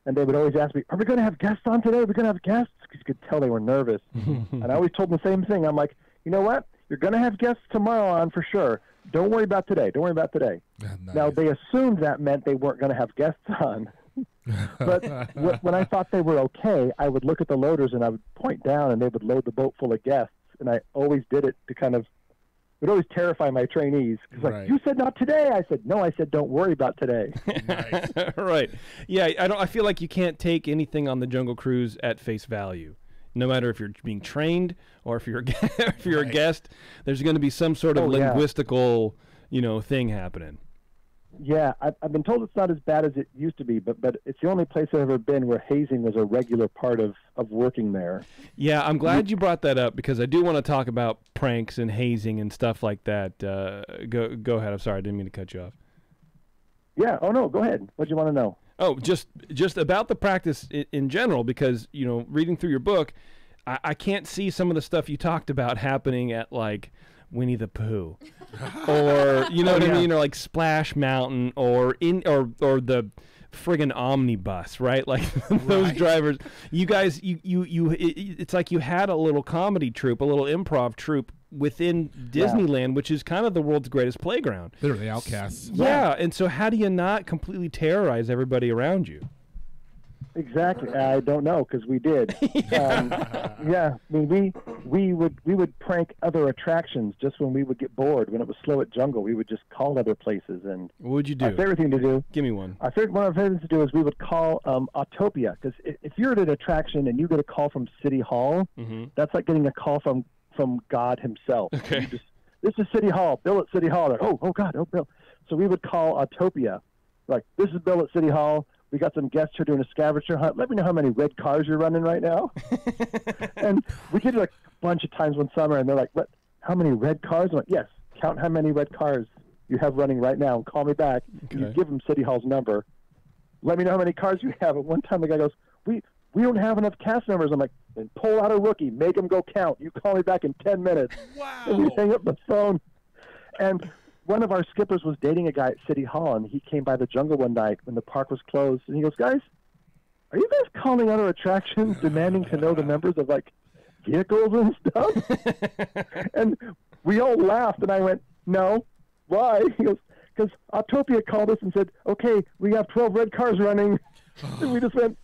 and they would always ask me, are we going to have guests on today? Are we going to have guests? Because you could tell they were nervous. And I always told them the same thing. I'm like, you know what? You're going to have guests tomorrow on for sure. Don't worry about today. Nice. Now, they assumed that meant they weren't going to have guests on. But when I thought they were okay, I would look at the loaders and I would point down, and they would load the boat full of guests. And I always did it to kind of, it would always terrify my trainees. Because like, you said not today. I said, no, I said, don't worry about today. Nice. Right. Yeah, I feel like you can't take anything on the Jungle Cruise at face value. No matter if you're being trained or if you're if you're a guest, there's going to be some sort of linguistical, thing happening. Yeah, I've been told it's not as bad as it used to be, but it's the only place I've ever been where hazing was a regular part of working there. Yeah, I'm glad you brought that up because I do want to talk about pranks and hazing and stuff like that. Go ahead. I'm sorry, I didn't mean to cut you off. Yeah. Oh no, go ahead. What do you want to know? Oh, just about the practice in general, because reading through your book, I can't see some of the stuff you talked about happening at like Winnie the Pooh, or what I mean, or like Splash Mountain, or the friggin' omnibus, right? Like those drivers. You guys, it's like you had a little comedy troupe, a little improv troupe within Disneyland, which is kind of the world's greatest playground. They're the outcasts. Yeah, and so how do you not completely terrorize everybody around you? Exactly. I don't know, because we did. I mean, we would prank other attractions just when we would get bored. When it was slow at Jungle, we would just call other places. And what would you do? Our favorite thing to do. Give me one. One of our favorite things to do is we would call Autopia, because if you're at an attraction and you get a call from City Hall, that's like getting a call from God himself. Okay. This is City Hall. Bill at City Hall. Like, oh God, oh Bill. So we would call Autopia, like, this is Bill at City Hall. We got some guests here doing a scavenger hunt. Let me know how many red cars you're running right now. And we did it like a bunch of times one summer, and they're like, "What? How many red cars?" I'm like, "Yes, count how many red cars you have running right now and call me back." Okay. You give them City Hall's number. Let me know how many cars you have. At one time, the guy goes, "We don't have enough cast numbers." I'm like, "Then pull out a rookie, make him go count. You call me back in 10 minutes." Wow. And we hang up the phone. And one of our skippers was dating a guy at City Hall, and he came by the Jungle one night when the park was closed, and he goes, "Guys, are you guys calling other attractions demanding to know the numbers of, like, vehicles and stuff?" And we all laughed, and I went, "No. Why?" He goes, "Because Autopia called us and said, okay, we have 12 red cars running." And we just went,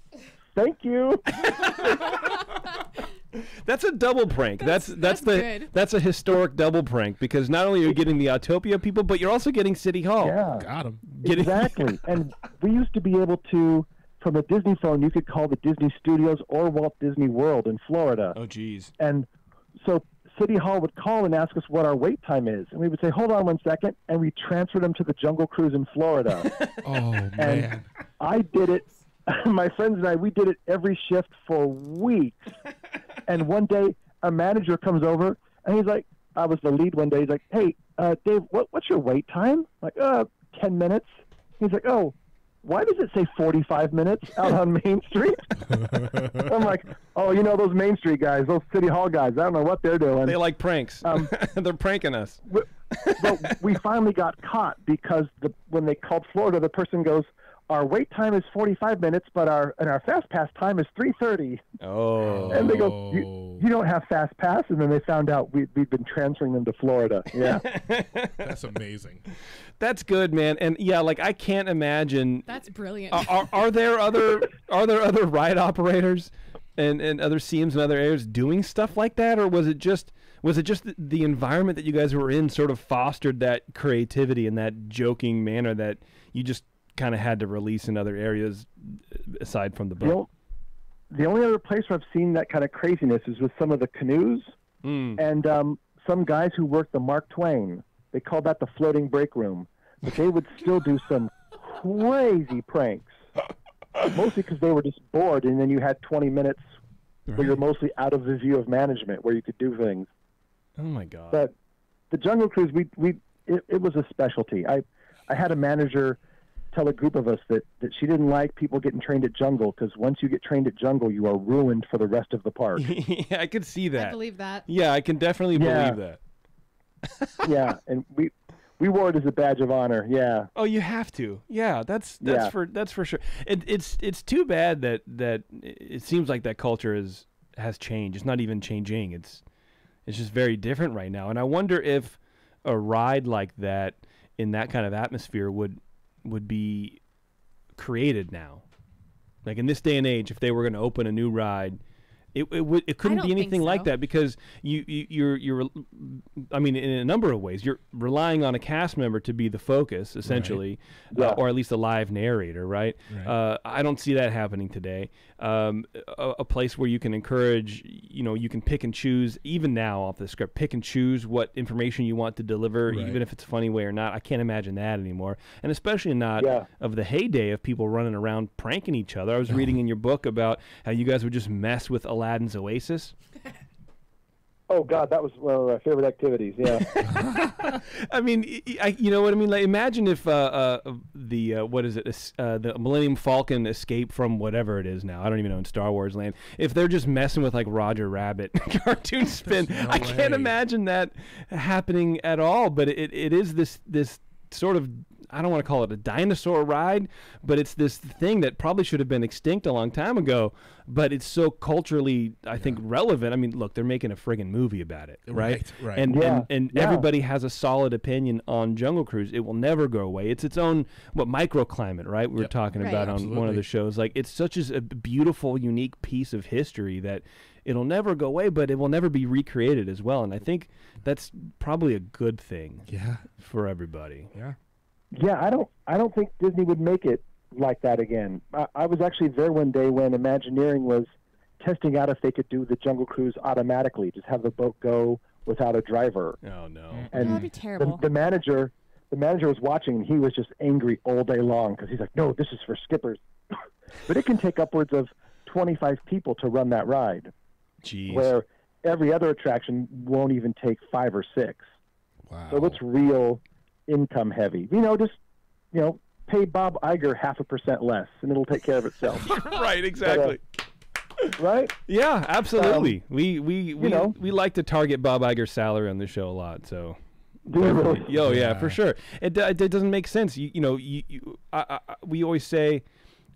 "Thank you." That's a double prank. That's a historic double prank, because not only are you getting the Autopia people, but you're also getting City Hall. Yeah, got him. Exactly. And we used to be able to, from a Disney phone, you could call the Disney Studios or Walt Disney World in Florida. Oh, geez. And so City Hall would call and ask us what our wait time is, and we would say, "Hold on one second," and we transferred them to the Jungle Cruise in Florida. Oh man! And I did it. My friends and I, we did it every shift for weeks. And one day, a manager comes over, and he's like, I was the lead one day. He's like, "Hey, Dave, what's your wait time?" I'm like, 10 minutes. He's like, "Oh, why does it say 45 minutes out on Main Street?" I'm like, "Oh, those Main Street guys, those City Hall guys, I don't know what they're doing. They like pranks. They're pranking us." But we finally got caught, because when they called Florida, the person goes, "Our wait time is 45 minutes, but our fast pass time is 3:30. Oh. And they go, you don't have fast pass?" And then they found out we'd been transferring them to Florida. Yeah. That's amazing. That's good, man. And yeah, like, I can't imagine. That's brilliant. Are there other ride operators and other CMs in other areas doing stuff like that, or was it just the environment that you guys were in sort of fostered that creativity and that joking manner that you just kind of had to release in other areas aside from the boat? The only other place where I've seen that kind of craziness is with some of the canoes and some guys who worked the Mark Twain. They called that the floating break room. But they would still do some crazy pranks, mostly because they were just bored, and then you had 20 minutes where you're mostly out of the view of management, where you could do things. Oh my God! But the Jungle Cruise, it was a specialty. I had a manager tell a group of us that she didn't like people getting trained at Jungle, because once you get trained at Jungle, you are ruined for the rest of the park. Yeah, I could see that. I believe that. Yeah, I can definitely believe that. Yeah, and we wore it as a badge of honor. Yeah. Oh, you have to. Yeah, that's for sure. It's too bad that it seems like that culture has changed. It's not even changing. It's just very different right now. And I wonder if a ride like that in that kind of atmosphere would be created now. Like in this day and age, if they were going to open a new ride, it couldn't don't be anything think like so. that, because you're I mean, in a number of ways, you're relying on a cast member to be the focus, essentially, Yeah. or at least a live narrator, right? Right. I don't see that happening today. A place where you can encourage, you can pick and choose, even now off the script, pick and choose what information you want to deliver, Right. even if it's a funny way or not. I can't imagine that anymore, and especially not Yeah. of the heyday of people running around pranking each other. I was reading in your book about how you guys would just mess with Aladdin's Oasis. Oh God, that was one of my favorite activities. Yeah. I mean, you know what I mean? Like, imagine if what is it? The Millennium Falcon escape from whatever it is now. I don't even know, in Star Wars land. If they're just messing with like Roger Rabbit cartoon spin, No I can't way. imagine that happening at all. But it is this sort of, I don't want to call it a dinosaur ride, but it's this thing that probably should have been extinct a long time ago, but it's so culturally, I think, relevant. I mean, look, they're making a friggin' movie about it, right? Right. And Yeah. and Yeah. everybody has a solid opinion on Jungle Cruise. It will never go away. It's its own microclimate, right? We were Yep. talking Right. about on one of Absolutely. the shows. Like, it's such a beautiful, unique piece of history that it'll never go away, but it will never be recreated as well. And I think that's probably a good thing Yeah. for everybody. Yeah. Yeah, I don't think Disney would make it like that again. I was actually there one day when Imagineering was testing out if they could do the Jungle Cruise automatically, just have the boat go without a driver. Oh no. And That'd be terrible. the manager was watching, and he was just angry all day long because he's like, "No, this is for skippers." But it can take upwards of 25 people to run that ride, Jeez. where every other attraction won't even take 5 or 6. Wow. So it's real income heavy. Just pay Bob Iger 0.5% less, and it'll take care of itself. Right, exactly. Right? Yeah, absolutely. We know. like to target Bob Iger's salary on this show a lot, so. Do you really? Yeah, Yeah. for sure. It doesn't make sense. We always say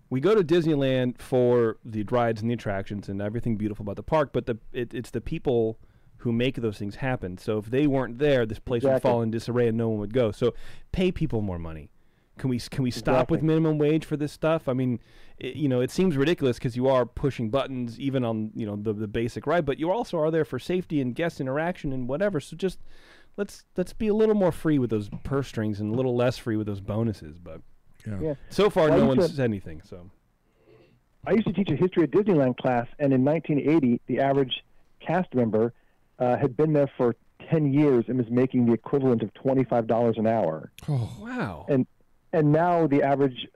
we go to Disneyland for the rides and the attractions and everything beautiful about the park, but it's the people who make those things happen. So if they weren't there, this place would Exactly. fall in disarray and no one would go. So pay people more money. Can we stop Exactly. with minimum wage for this stuff? I mean, it seems ridiculous because you are pushing buttons even on the basic ride, but you also are there for safety and guest interaction and whatever. So just let's be a little more free with those purse strings and a little less free with those bonuses. But Yeah. so far, Well, no you one's said- said anything. So I used to teach a history of Disneyland class, and in 1980, the average cast member had been there for 10 years and was making the equivalent of $25 an hour. Oh. wow. And now the average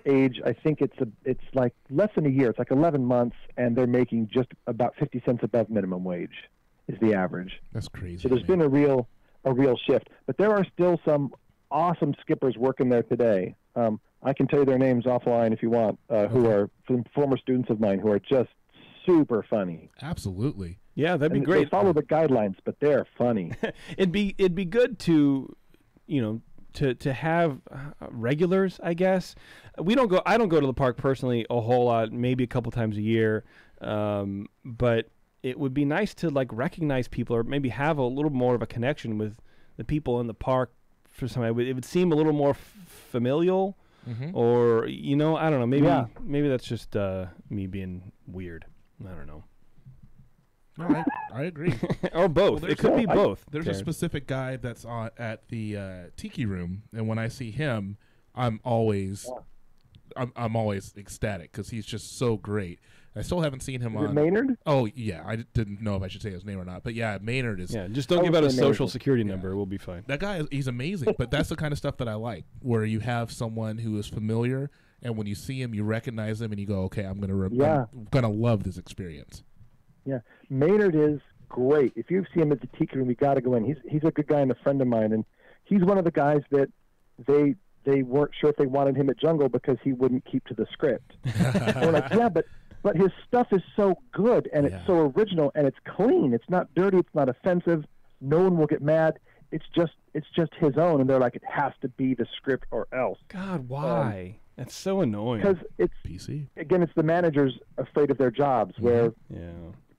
age, I think it's like less than a year. It's like 11 months, and they're making just about 50 cents above minimum wage is the average. That's crazy. So there's been a real shift. But there are still some awesome skippers working there today. I can tell you their names offline if you want, who are some former students of mine who are just super funny. Absolutely. Yeah, that'd be And great. They follow the guidelines, but they're funny. It'd be good to to have regulars, I guess. I don't go to the park personally a whole lot, maybe a couple times a year, but it would be nice to like recognize people or maybe have a little more of a connection with the people in the park for some. It would seem a little more familial, or I don't know, maybe that's just me being weird. I don't know. No, I agree. Or both. Well, It could be both. There's a Karen. specific guy that's at the Tiki Room, and when I see him, I'm always ecstatic because he's just so great. I still haven't seen him Is it on. Maynard? Oh yeah, I didn't know if I should say his name or not, but yeah, Maynard is. Yeah, just don't give out a Amazing. social security number. We'll be fine. That guy, he's amazing. But that's the kind of stuff that I like, where you have someone who is familiar, and when you see him, you recognize him, and you go, "Okay, I'm gonna love this experience." Yeah, Maynard is great. If you see him at the Tiki Room, you got to go in. He's a good guy and a friend of mine, and he's one of the guys that they weren't sure if they wanted him at Jungle because he wouldn't keep to the script. We're like, yeah, but his stuff is so good and Yeah. it's so original and it's clean. It's not dirty. It's not offensive. No one will get mad. It's just his own, and they're like, it has to be the script or else. God, why? That's so annoying. Because it's PC. again, it's the managers afraid of their jobs. Where Yeah.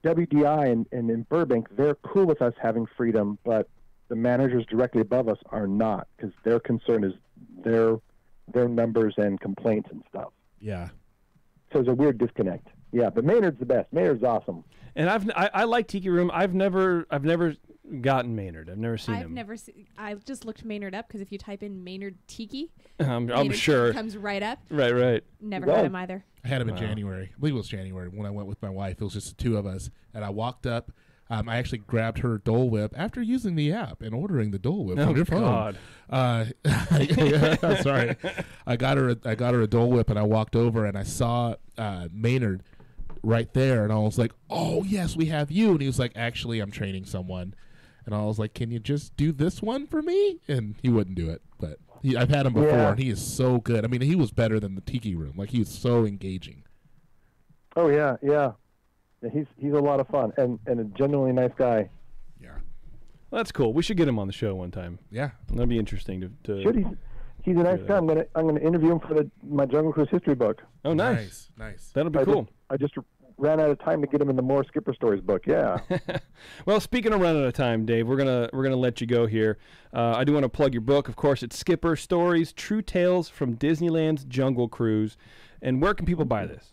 WDI and in Burbank, they're cool with us having freedom, but the managers directly above us are not, because their concern is their numbers and complaints and stuff. Yeah. there's a weird disconnect. Yeah, but Maynard's the best. Maynard's awesome. And I like Tiki Room. I've never gotten Maynard. I've never seen him. I just looked Maynard up because if you type in Maynard Tiki, I'm Maynard sure Tiki comes right up. Right. Never had him either. I had him in January. I believe it was January when I went with my wife. It was just the two of us, and I walked up. I actually grabbed her Dole Whip after using the app and ordering the Dole Whip on your phone. Sorry, I got her a Dole Whip, and I walked over and I saw Maynard right there, and I was like, "Oh yes, we have you." And he was like, "Actually, I'm training someone," and I was like, "Can you just do this one for me?" And he wouldn't do it, but I've had him before, and he is so good. I mean, he was better than the Tiki Room. Like, he was so engaging. Oh yeah. He's a lot of fun and a genuinely nice guy. Yeah. Well, that's cool. We should get him on the show one time. Yeah. That'd be interesting to Should he's a nice guy. I'm gonna interview him for my Jungle Cruise history book. Oh, nice. That'll be cool. I just ran out of time to get him in the More Skipper Stories book. Yeah. Well, speaking of running out of time, Dave, we're gonna let you go here. I do want to plug your book. Of course, it's Skipper Stories: True Tales from Disneyland's Jungle Cruise. And where can people buy this?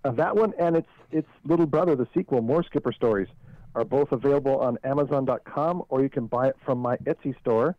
That one and its little brother, the sequel, More Skipper Stories, are both available on Amazon.com, or you can buy it from my Etsy store,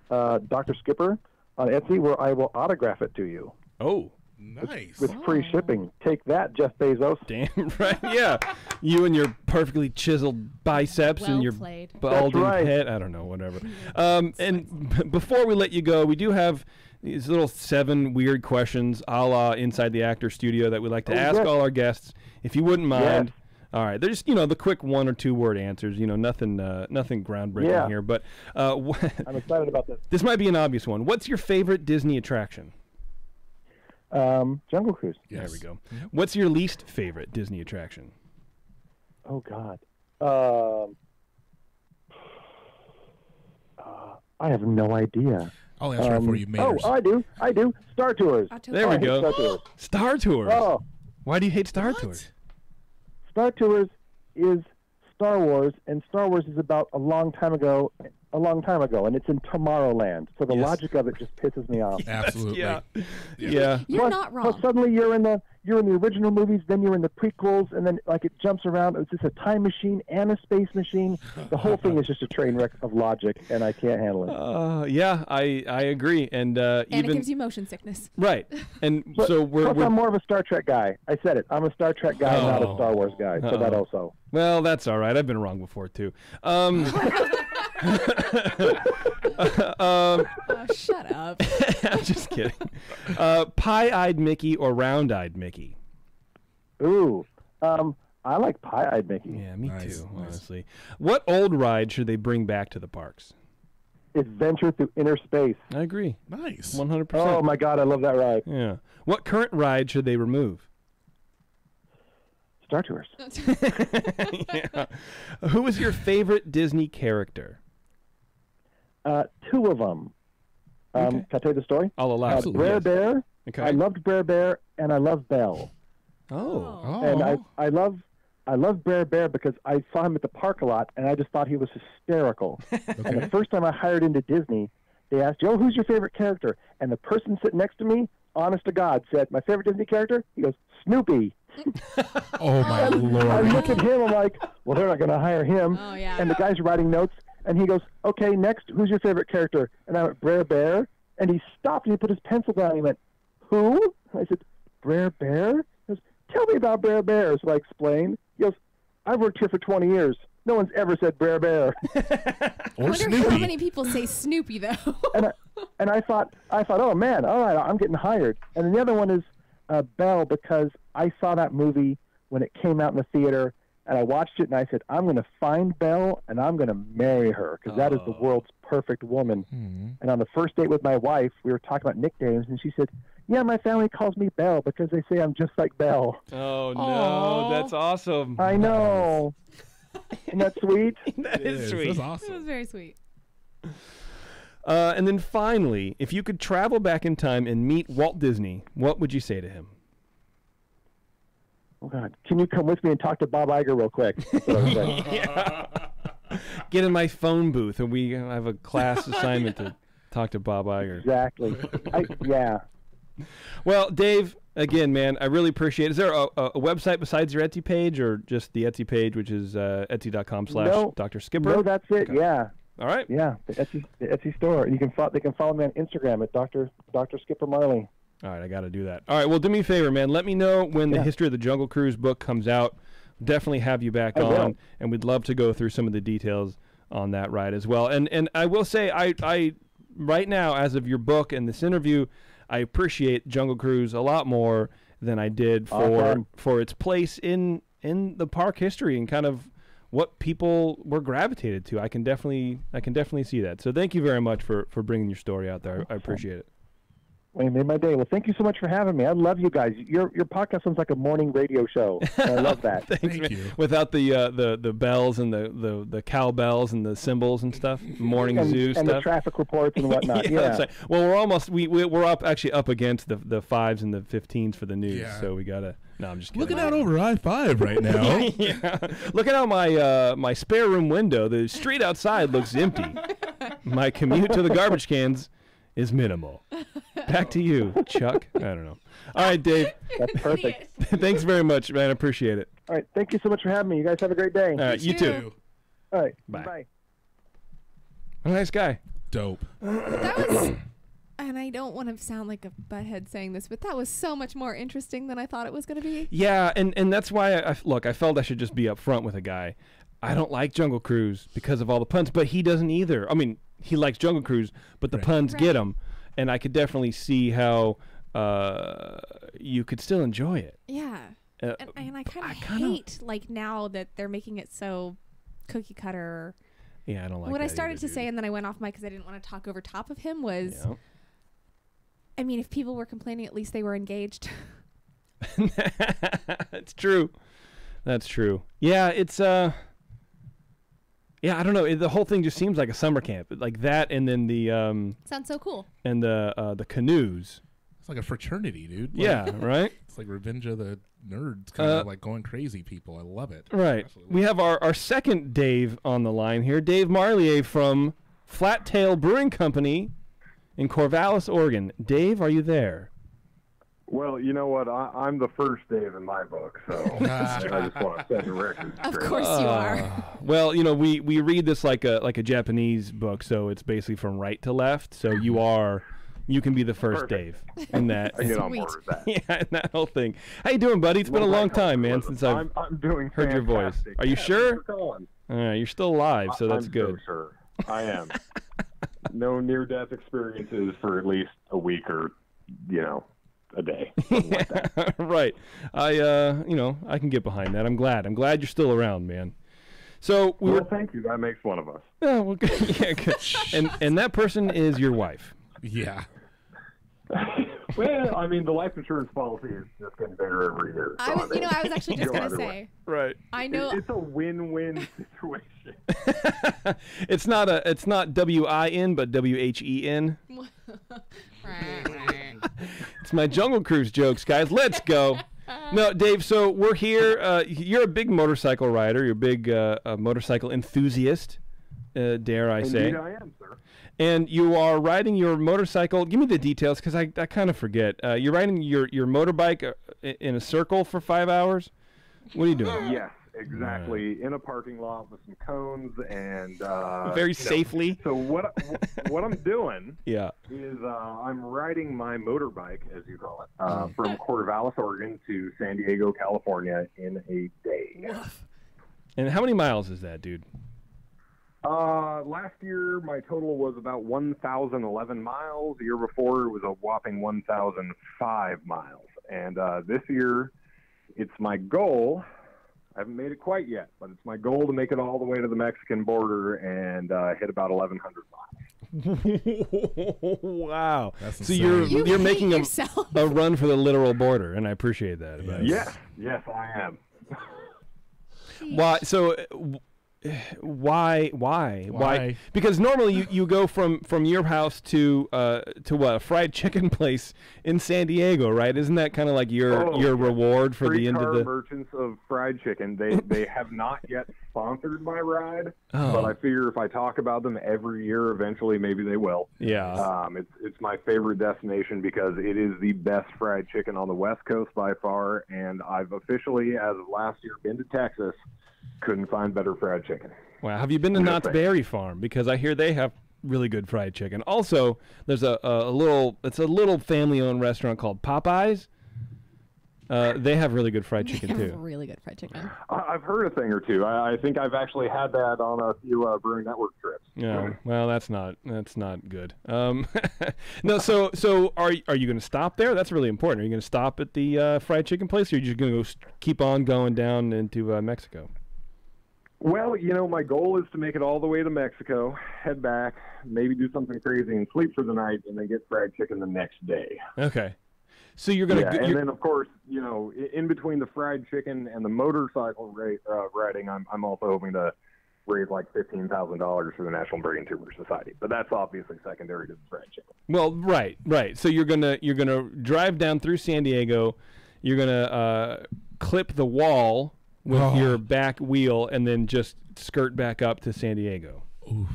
Dr. Skipper, on Etsy, where I will autograph it to you. Oh, nice. With free shipping. Take that, Jeff Bezos. damn right. Yeah, you and your perfectly chiseled biceps and your played. balding That's right. head. I don't know, whatever. And before we let you go, we do have these little 7 weird questions a la Inside the Actor Studio that we like to ask all our guests. If you wouldn't mind. Yes. All right. They're just, the quick 1 or 2 word answers, nothing groundbreaking here. But I'm excited about this. this might be an obvious one. What's your favorite Disney attraction? Jungle Cruise. Yes. There we go. What's your least favorite Disney attraction? Oh, God. I have no idea. I'll answer it for you, Maynard. I do. Star Tours. There we I hate go. Star Tours. Star Tours. Oh, Why do you hate Star Tours? Star Tours is Star Wars, and Star Wars is about a long time ago, and it's in Tomorrowland. So the logic of it just pisses me off. Absolutely. Yeah. You're Plus- not wrong. Plus suddenly you're in the original movies, then you're in the prequels, and then it jumps around. It's just a time machine and a space machine. The whole thing is just a train wreck of logic, and I can't handle it. Yeah, I agree, and and even it gives you motion sickness. right, and But, so we're I'm more of a Star Trek guy. I said it. I'm a Star Trek guy, not a Star Wars guy. So that also. well, that's all right. I've been wrong before too. Oh, shut up. I'm just kidding. Pie-eyed Mickey or round-eyed Mickey? Ooh, I like Pie-Eyed Mickey. Yeah, me Nice, too. nice. Honestly, what old ride should they bring back to the parks? Adventure through Inner Space. I agree, Nice. 100%. Oh my God, I love that ride. Yeah. What current ride should they remove? Star Tours. Yeah. Who is your favorite Disney character? 2 of them. Can I tell you the story? I'll allow. Absolutely. Brer yes. Bear. Okay. I loved Brer Bear, and I love Belle. Oh. Oh. And I love Brer Bear because I saw him at the park a lot, and I just thought he was hysterical. And the first time I hired into Disney, they asked, "Joe, who's your favorite character?" And the person sitting next to me, honest to God, said, "My favorite Disney character?" He goes, "Snoopy." Oh, my I Lord. look at him, I'm like, well, they're not going to hire him. Oh, yeah. And the guy's writing notes, and he goes, "Okay, next, who's your favorite character?" And I went, "Brer Bear." And he stopped and he put his pencil down. And he went, "Who?" I said, "Brer Bear." He goes, "Tell me about Brer Bear." So I explained. He goes, "I've worked here for 20 years. No one's ever said Brer Bear." I Or wonder Snoopy. how many people say Snoopy, though. and I thought, oh man, all right, I'm getting hired. And then the other one is Belle, because I saw that movie when it came out in the theater, and I watched it, and I said, I'm going to find Belle, and I'm going to marry her, because that is the world's perfect woman. And on the first date with my wife, we were talking about nicknames, and she said, "Yeah, my family calls me Belle because they say I'm just like Belle." Oh no, Aw. that's awesome. I know. Isn't that sweet? That is Yes, sweet. That's It was awesome. very sweet. And then finally, if you could travel back in time and meet Walt Disney, what would you say to him? Oh, God. Can you come with me and talk to Bob Iger real quick? That's what I was saying. Get in my phone booth, and we have a class assignment to talk to Bob Iger. Exactly. Yeah. Well, Dave, again, man, I really appreciate it. Is there a website besides your Etsy page, or just the Etsy page, which is etsy.com/Dr. Skipper? No, that's it. Okay. Yeah. All right. Yeah, the Etsy store. And they can follow me on Instagram at Dr. Skipper Marley. All right, I got to do that. All right, well, do me a favor, man. Let me know when the History of the Jungle Cruise book comes out. Definitely have you back on, and we'd love to go through some of the details on that ride as well. And I will say, I right now, as of your book and this interview, I appreciate Jungle Cruise a lot more than I did for its place in the park history and kind of what people were gravitated to. I can definitely see that. So thank you very much for bringing your story out there. I appreciate it. Well, you made my day. Well, thank you so much for having me. I love you guys. Your podcast sounds like a morning radio show. I love that. Thank you. Without the bells and the cowbells and the cymbals and stuff, morning zoo stuff, and the traffic reports and whatnot. Yeah. Right. Well, we're up against the 5s and the 15s for the news, so we gotta. No, I'm just kidding. Looking out over I-5 right now. Yeah. Looking out my spare room window, the street outside looks empty. My commute to the garbage cans is minimal. Back to you, Chuck. I don't know. All right, Dave. That's perfect. Thanks very much, man. I appreciate it. All right. Thank you so much for having me. You guys have a great day. All right. You too. All right. Bye. Bye. What a nice guy. Dope. That was, and I don't want to sound like a butthead saying this, but that was so much more interesting than I thought it was going to be. Yeah, and that's why I felt I should just be upfront with a guy. I don't like Jungle Cruise because of all the puns, but he doesn't either. I mean, he likes Jungle Cruise, but the puns get him, and I could definitely see how you could still enjoy it. Yeah, and I kind of hate like now that they're making it so cookie cutter. Yeah, I don't like. What that I started either, to say, and then I went off mic because I didn't want to talk over top of him. Was, I mean, if people were complaining, at least they were engaged. It's true. That's true. Yeah, it's yeah, I don't know. The whole thing just seems like a summer camp, like that, and then the sounds so cool. And the canoes. It's like a fraternity, dude. Like, yeah, right. It's like Revenge of the Nerds, kind of like going crazy people. I love it. Right. Absolutely. We have our second Dave on the line here, Dave Marliave from Flat Tail Brewing Company in Corvallis, Oregon. Dave, are you there? Well, you know what? I'm the first Dave in my book, so I just want to set the record straight. Of course you are. Well, you know, we read this like a Japanese book, so it's basically from right to left. So you can be the first Dave in that. I get on board with that. Yeah, in that whole thing. How you doing, buddy? It's been a long time, man, since I'm doing heard your voice. Are you sure? All right, you're still alive, so that's good. I'm sure. I am. No near-death experiences for at least a week or, a day. Like that. Right. I can get behind that. I'm glad you're still around, man. So thank you. That makes one of us. Oh, well, good. Yeah, good. And that person is your wife. Yeah. Well, I mean, the life insurance policy is just getting better every year. So I was actually just going to say. Right. I know. It's a win-win situation. It's not W-I-N, but W-H-E-N. It's my Jungle Cruise jokes, guys. Let's go. No, Dave, so we're here. You're a big motorcycle rider. You're a big motorcycle enthusiast, dare I say. Indeed I am, sir. And you are riding your motorcycle. Give me the details, because I kind of forget. You're riding your motorbike in a circle for 5 hours? What are you doing? Yes, exactly. In a parking lot with some cones and... very safely. So what I'm doing is I'm riding my motorbike, as you call it, from Corvallis, Oregon to San Diego, California in a day. And how many miles is that, dude? Last year, my total was about 1,011 miles. The year before, it was a whopping 1,005 miles. And this year, it's my goal. I haven't made it quite yet, but it's my goal to make it all the way to the Mexican border and hit about 1,100 miles. Wow. That's so insane. you're making a run for the literal border, and I appreciate that. Yes, I am. Why? So Why? Because normally you go from your house to what, a fried chicken place in San Diego, right? Isn't that kind of like your reward for the end of the Merchants of Fried Chicken? They have not yet sponsored my ride, but I figure if I talk about them every year, eventually maybe they will. Yeah. It's my favorite destination because it is the best fried chicken on the West Coast by far, and I've officially, as of last year, been to Texas. Couldn't find better fried chicken. Wow. Have you been to Knott's Berry Farm? Because I hear they have really good fried chicken. Also, there's a little family-owned restaurant called Popeyes. They have really good fried chicken too. Really good fried chicken. I've heard a thing or two. I think I've actually had that on a few Brewing Network trips. Yeah. Well, that's not good. No. So are you going to stop there? That's really important. Are you going to stop at the fried chicken place, or are you just going to keep on going down into Mexico? Well, my goal is to make it all the way to Mexico, head back, maybe do something crazy and sleep for the night, and then get fried chicken the next day. Okay. So you're going to... Yeah, and then, of course, in between the fried chicken and the motorcycle riding, I'm also hoping to raise like $15,000 for the National Brain Tumor Society. But that's obviously secondary to the fried chicken. Well, right. So you're gonna drive down through San Diego. You're gonna clip the wall with your back wheel, and then just skirt back up to San Diego. Oof.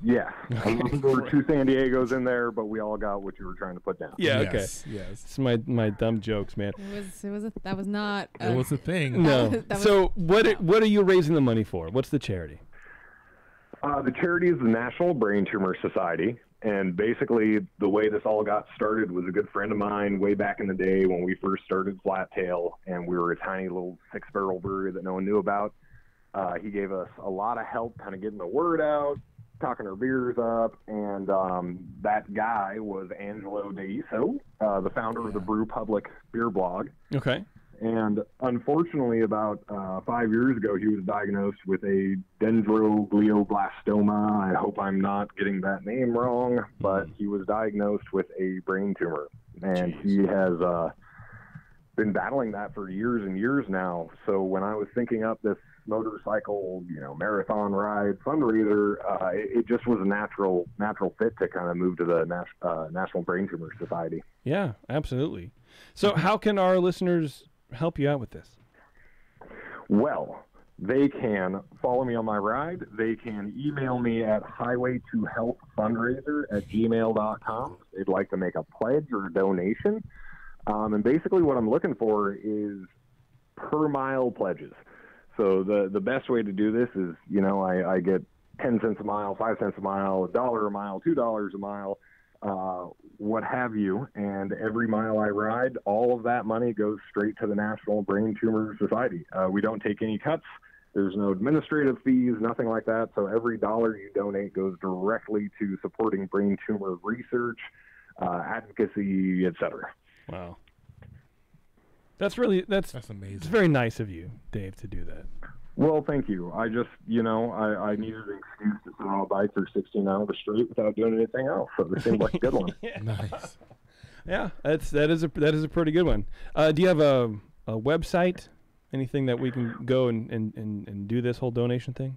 Yeah. There were 2 San Diegos in there, but we all got what you were trying to put down. Yeah, okay. Yes. It's my dumb jokes, man. That was not It was a thing. No. So what are you raising the money for? What's the charity? The charity is the National Brain Tumor Society. And basically, the way this all got started was a good friend of mine way back in the day when we first started Flat Tail, and we were a tiny little 6-barrel brewery that no one knew about. He gave us a lot of help kind of getting the word out, talking our beers up, and that guy was Angelo DeIso, the founder of the Brew Public beer blog. Okay. And unfortunately, about 5 years ago, he was diagnosed with a dendroglioblastoma. I hope I'm not getting that name wrong, but he was diagnosed with a brain tumor. And he has been battling that for years and years now. So when I was thinking up this motorcycle, marathon ride fundraiser, it just was a natural fit to kind of move to the National Brain Tumor Society. Yeah, absolutely. So how can our listeners help you out with this? Well, they can follow me on my ride. They can email me at highwaytohealthfundraiser@gmail.com if they'd like to make a pledge or a donation. And basically what I'm looking for is per mile pledges. So the best way to do this is, I get 10 cents a mile, 5 cents a mile, $1 a mile, $2 a mile, what have you. And every mile I ride, all of that money goes straight to the National Brain Tumor Society. We don't take any cuts. There's no administrative fees, nothing like that. So every dollar you donate goes directly to supporting brain tumor research, advocacy, etc. Wow. That's amazing. It's very nice of you, Dave, to do that. Well, thank you. I just, I needed an excuse to sit on a bike for 16 hours straight without doing anything else. So this seemed like a good one. Yeah. Nice. Yeah, that is a pretty good one. Do you have a website? Anything that we can go and do this whole donation thing?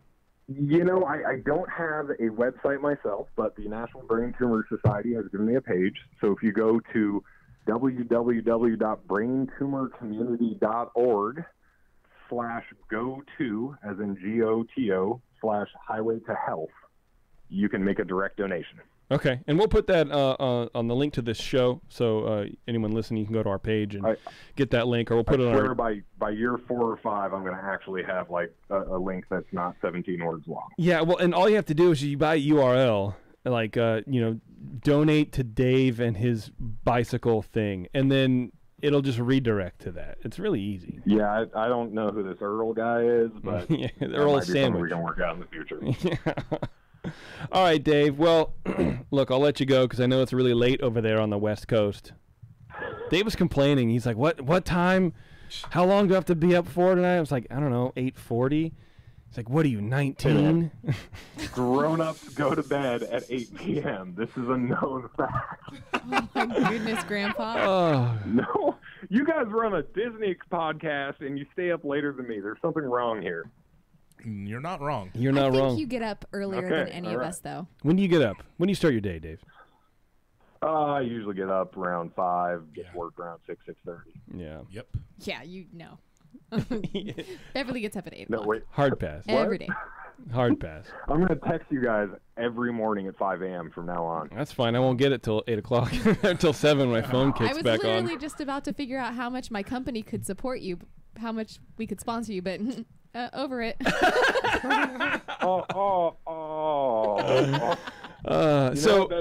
I don't have a website myself, but the National Brain Tumor Society has given me a page. So if you go to www.braintumorcommunity.org/go-to, as in GOTO, /highway to health, you can make a direct donation. Okay, and we'll put that on the link to this show, so anyone listening, you can go to our page and get that link, or we'll put it on our... by year 4 or 5, I'm going to actually have like a link that's not 17 words long. Yeah, well, and all you have to do is you buy a URL, like, donate to Dave and his bicycle thing, and then it'll just redirect to that. It's really easy. Yeah, I don't know who this Earl guy is, but yeah, Earl Sandwich. We're going to work out in the future. Yeah. All right, Dave. Well, look, I'll let you go because I know it's really late over there on the West Coast. Dave was complaining. He's like, what time? How long do I have to be up for tonight? I was like, I don't know, 8:40. He's like, what are you, 19? Grown-ups go to bed at 8 p.m. This is a known fact. Oh, my goodness, Grandpa. Oh. No, you guys run a Disney podcast and you stay up later than me. There's something wrong here. You're not wrong. You're not I think wrong. you get up earlier Okay, than any all of right. us, though. When do you get up? When do you start your day, Dave? I usually get up around 5, get to work around 6:30. Yeah. Yep. Yeah, you know. Beverly gets up at 8 No, o'clock. wait. Hard pass. Every day. Hard pass. I'm going to text you guys every morning at 5 a.m. from now on. That's fine. I won't get it till 8 o'clock. Until 7 when my phone I kicks was back literally on. just about to figure out how much my company could support you, how much we could sponsor you, but over it.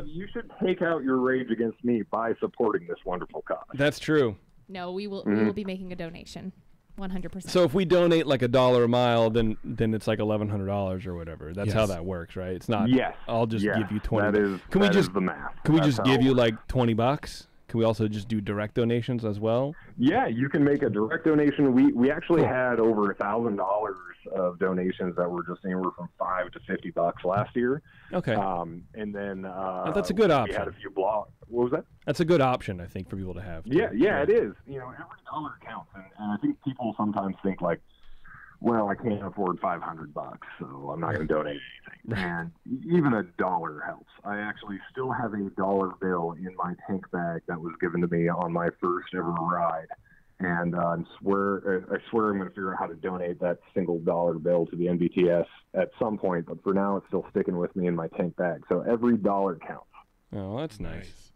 You should take out your rage against me by supporting this wonderful cause. That's true. No, we will be making a donation. 100%. So if we donate like $1 a mile, then it's like $1,100 or whatever. That's how Yes. that works, right? It's not. Yes. I'll just Yes, give you 20. That is, Can we that just is the math. Can we That's just how give it you works. like $20? Can we also just do direct donations as well? Yeah, you can make a direct donation. We actually had over $1,000 of donations that were just anywhere from $5 to $50 last year. Okay. And then that's a good We option. had a few blogs. What was that? That's a good option, I think, for people to have. too. Yeah, it is. You know, every dollar counts, and I think people sometimes think like, well, I can't afford $500, so I'm not going to donate anything. And even $1 helps. I actually still have a dollar bill in my tank bag that was given to me on my first ever ride. And I swear I'm going to figure out how to donate that single dollar bill to the NBTS at some point. But for now, it's still sticking with me in my tank bag. So every dollar counts. Oh, that's nice.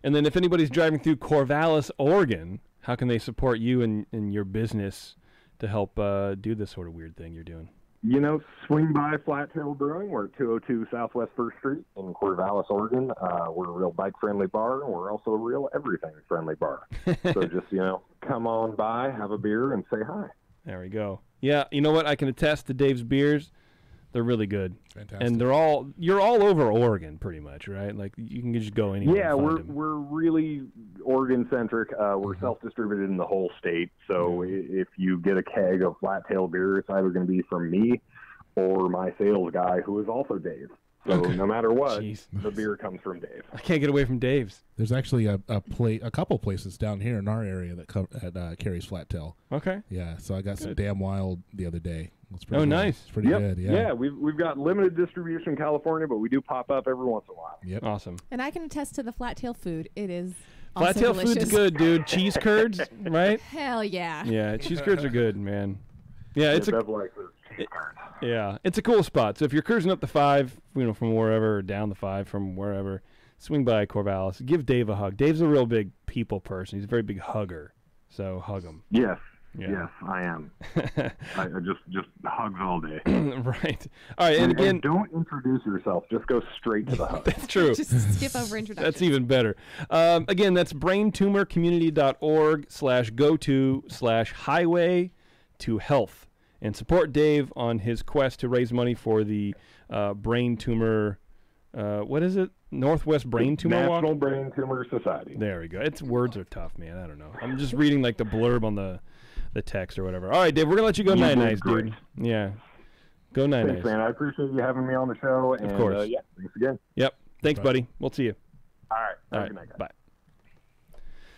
And then if anybody's driving through Corvallis, Oregon, how can they support you and your business to help do this sort of weird thing you're doing? You know, swing by Flat Tail Brewing. We're at 202 Southwest 1st Street in Corvallis, Oregon. We're a real bike-friendly bar, and we're also a real everything-friendly bar. So just, come on by, have a beer, and say hi. There we go. Yeah, you know what? I can attest to Dave's beers. They're really good. Fantastic. And you're all over Oregon pretty much, right? Like you can just go anywhere. Yeah, and find them. we're really Oregon-centric. We're self-distributed in the whole state. So if you get a keg of Flat Tail beer, it's either going to be from me or my sales guy, who is also Dave. So no matter what, Jeez. the beer comes from Dave. I can't get away from Dave's. There's actually a couple places down here in our area that carries Flat Tail. Okay. Yeah, so I got some Damn Wild the other day. It's Oh, good. nice. It's pretty Yep. good. Yeah. Yeah, we've got limited distribution in California, but we do pop up every once in a while. Yep. Awesome. And I can attest to the flat tail food. It is Flat also tail delicious. food's good, dude. Cheese curds, right? Hell yeah. Yeah, cheese curds are good, man. Yeah, it's Bev likes those cheese curds. it's a cool spot. So if you're cruising up the 5, from wherever, or down the 5 from wherever, swing by Corvallis. Give Dave a hug. Dave's a real big people person. He's a very big hugger. So hug him. Yes. Yeah. Yes, I am. I just hugs all day. Right. All right, and again, don't introduce yourself. Just go straight to the hug. that's true. Just skip over introductions. That's even better. Again, that's braintumorcommunity.org/go-to/highway to health, and support Dave on his quest to raise money for the brain tumor. What is it? Northwest Brain Tumor Walk? National Brain Tumor Society. There we go. Words are tough, man. I don't know. I'm just reading like the blurb on the text or whatever. All right, Dave, we're gonna let you go You did night-nights, dude. great. Yeah. Go Thanks, night-nights. man. I appreciate you having me on the show. And, course. yeah, thanks again. Yep. Thanks, buddy. We'll see you. All right. All Have a right. good night, guys. Bye.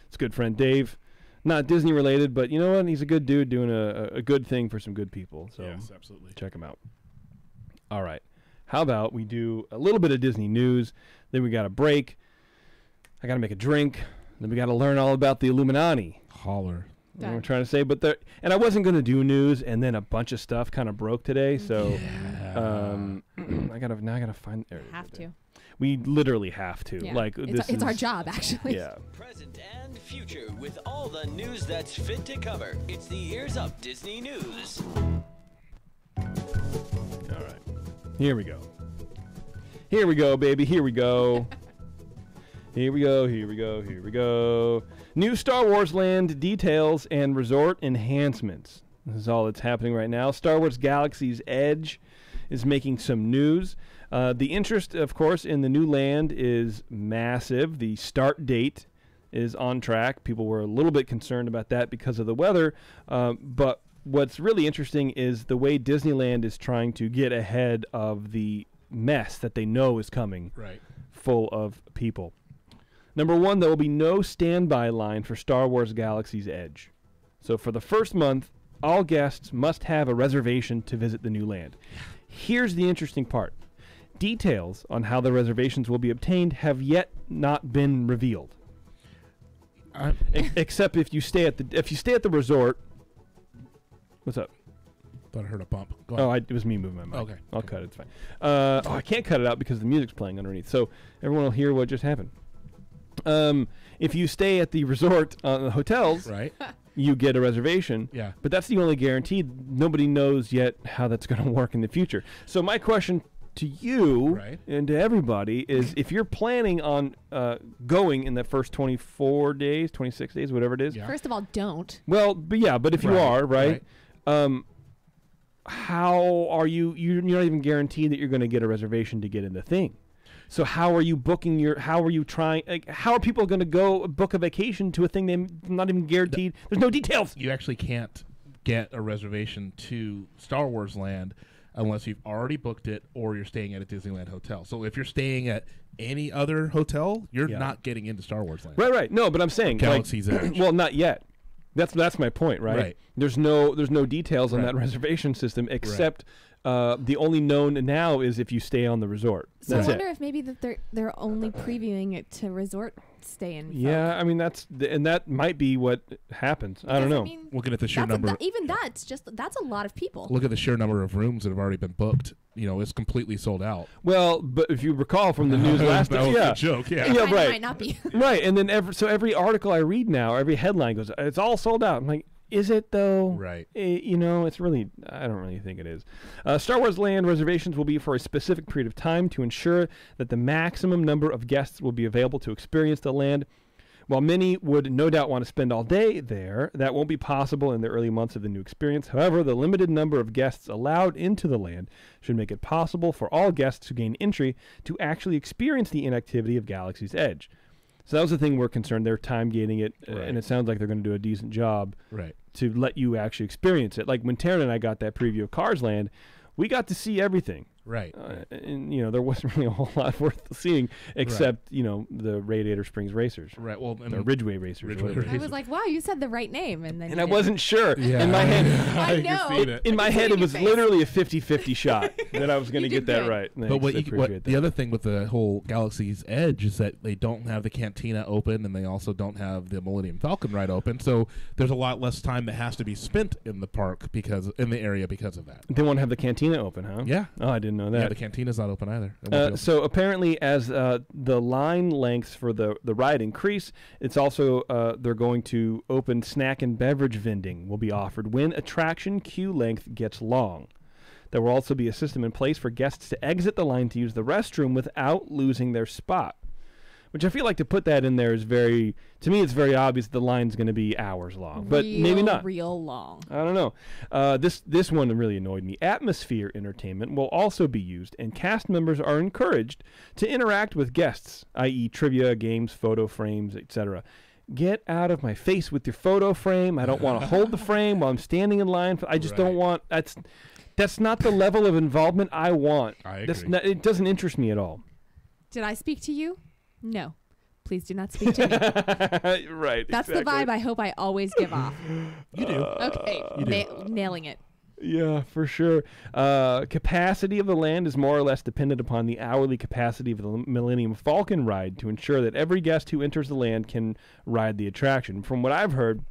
It's a good friend, Dave. Not Disney related, but you know what? He's a good dude doing a good thing for some good people. So Yes, absolutely. check him out. All right. How about we do a little bit of Disney news, then we got a break. I got to make a drink. Then we got to learn all about the Illuminati. Holler. You know what I'm trying to say? And I wasn't going to do news, and then a bunch of stuff kind of broke today. So I gotta find. There it is. Have to. We literally have to. Yeah. Like It's our job, actually. Yeah. Present and future with all the news that's fit to cover. It's the Ears Up Disney News. All right. Here we go. Here we go, baby. Here we go. Here we go. Here we go. Here we go. New Star Wars Land details and resort enhancements. This is all that's happening right now. Star Wars Galaxy's Edge is making some news. The interest, of course, in the new land is massive. The start date is on track. People were a little bit concerned about that because of the weather. But what's really interesting is the way Disneyland is trying to get ahead of the mess that they know is coming, Right. full of people. Number one, there will be no standby line for Star Wars Galaxy's Edge. So for the first month, all guests must have a reservation to visit the new land. Here's the interesting part. Details on how the reservations will be obtained have yet not been revealed. Except if you stay at the resort. What's up? Thought I heard a bump. Go ahead. It was me moving my mic. Okay. I'll cut it. It's fine. I can't cut it out because the music's playing underneath, so everyone will hear what just happened. If you stay at the resort, the hotels, Right. you get a reservation. Yeah. But that's the only guarantee. Nobody knows yet how that's going to work in the future. So my question to you and to everybody is, if you're planning on going in the first 24 days, 26 days, whatever it is. Yeah. First of all, don't. Well, but if you are, how are you're not even guaranteed that you're going to get a reservation to get in the thing. So how are you booking how are people going to go book a vacation to a thing they're not even guaranteed? There's no details. You actually can't get a reservation to Star Wars Land unless you've already booked it or you're staying at a Disneyland hotel. So if you're staying at any other hotel, you're not getting into Star Wars Land. Right. No, but I'm saying Galaxy's Edge. Well, not yet. That's my point, right? There's no details on that reservation system except the only known now is if you stay on the resort. So I wonder if maybe that they're only previewing it to resort stay in. Yeah, I mean that might be what happens. I don't know. Looking at the sheer number, that's a lot of people. Look at the sheer number of rooms that have already been booked. It's completely sold out. Well, but if you recall from the news last that was a joke. Yeah, right. Might not be. Right, and then every article I read now, every headline goes, "It's all sold out." I'm like, is it though? Right. It's really, I don't really think it is. Star Wars Land reservations will be for a specific period of time to ensure that the maximum number of guests will be available to experience the land. While many would no doubt want to spend all day there, that won't be possible in the early months of the new experience. However, the limited number of guests allowed into the land should make it possible for all guests who gain entry to actually experience the inactivity of Galaxy's Edge. So that was the thing we're concerned. They're time gating it, and it sounds like they're going to do a decent job to let you actually experience it. Like when Taryn and I got that preview of Cars Land, we got to see everything. Right. And there wasn't really a whole lot worth seeing except, the Radiator Springs Racers. Right. Well, the Ridgeway Racers. I was like, wow, you said the right name. And I wasn't sure. Yeah. In my head. I know. In my head, it was literally a 50-50 shot that I was going to get that right. But the other thing with the whole Galaxy's Edge is that they don't have the Cantina open, and they also don't have the Millennium Falcon ride open. So there's a lot less time that has to be spent in the park in the area because of that. They won't have the Cantina open, huh? Yeah. Oh, I didn't know that. Yeah, the Cantina's not open either. So apparently, as the line lengths for the ride increase, it's also they're going to open snack and beverage vending will be offered when attraction queue length gets long. There will also be a system in place for guests to exit the line to use the restroom without losing their spot. Which I feel like to put that in there is to me, it's very obvious the line's going to be hours long, but maybe not. Real long. I don't know. This one really annoyed me. Atmosphere entertainment will also be used, and cast members are encouraged to interact with guests, i.e. trivia, games, photo frames, etc. Get out of my face with your photo frame. I don't want to hold the frame while I'm standing in line. I just don't want. That's not the level of involvement I want. I agree. It doesn't interest me at all. Did I speak to you? No. Please do not speak to me. Right. That's the vibe I hope I always give off. You do. Okay. You do. Nailing it. Yeah, for sure. Capacity of the land is more or less dependent upon the hourly capacity of the Millennium Falcon ride to ensure that every guest who enters the land can ride the attraction. From what I've heard,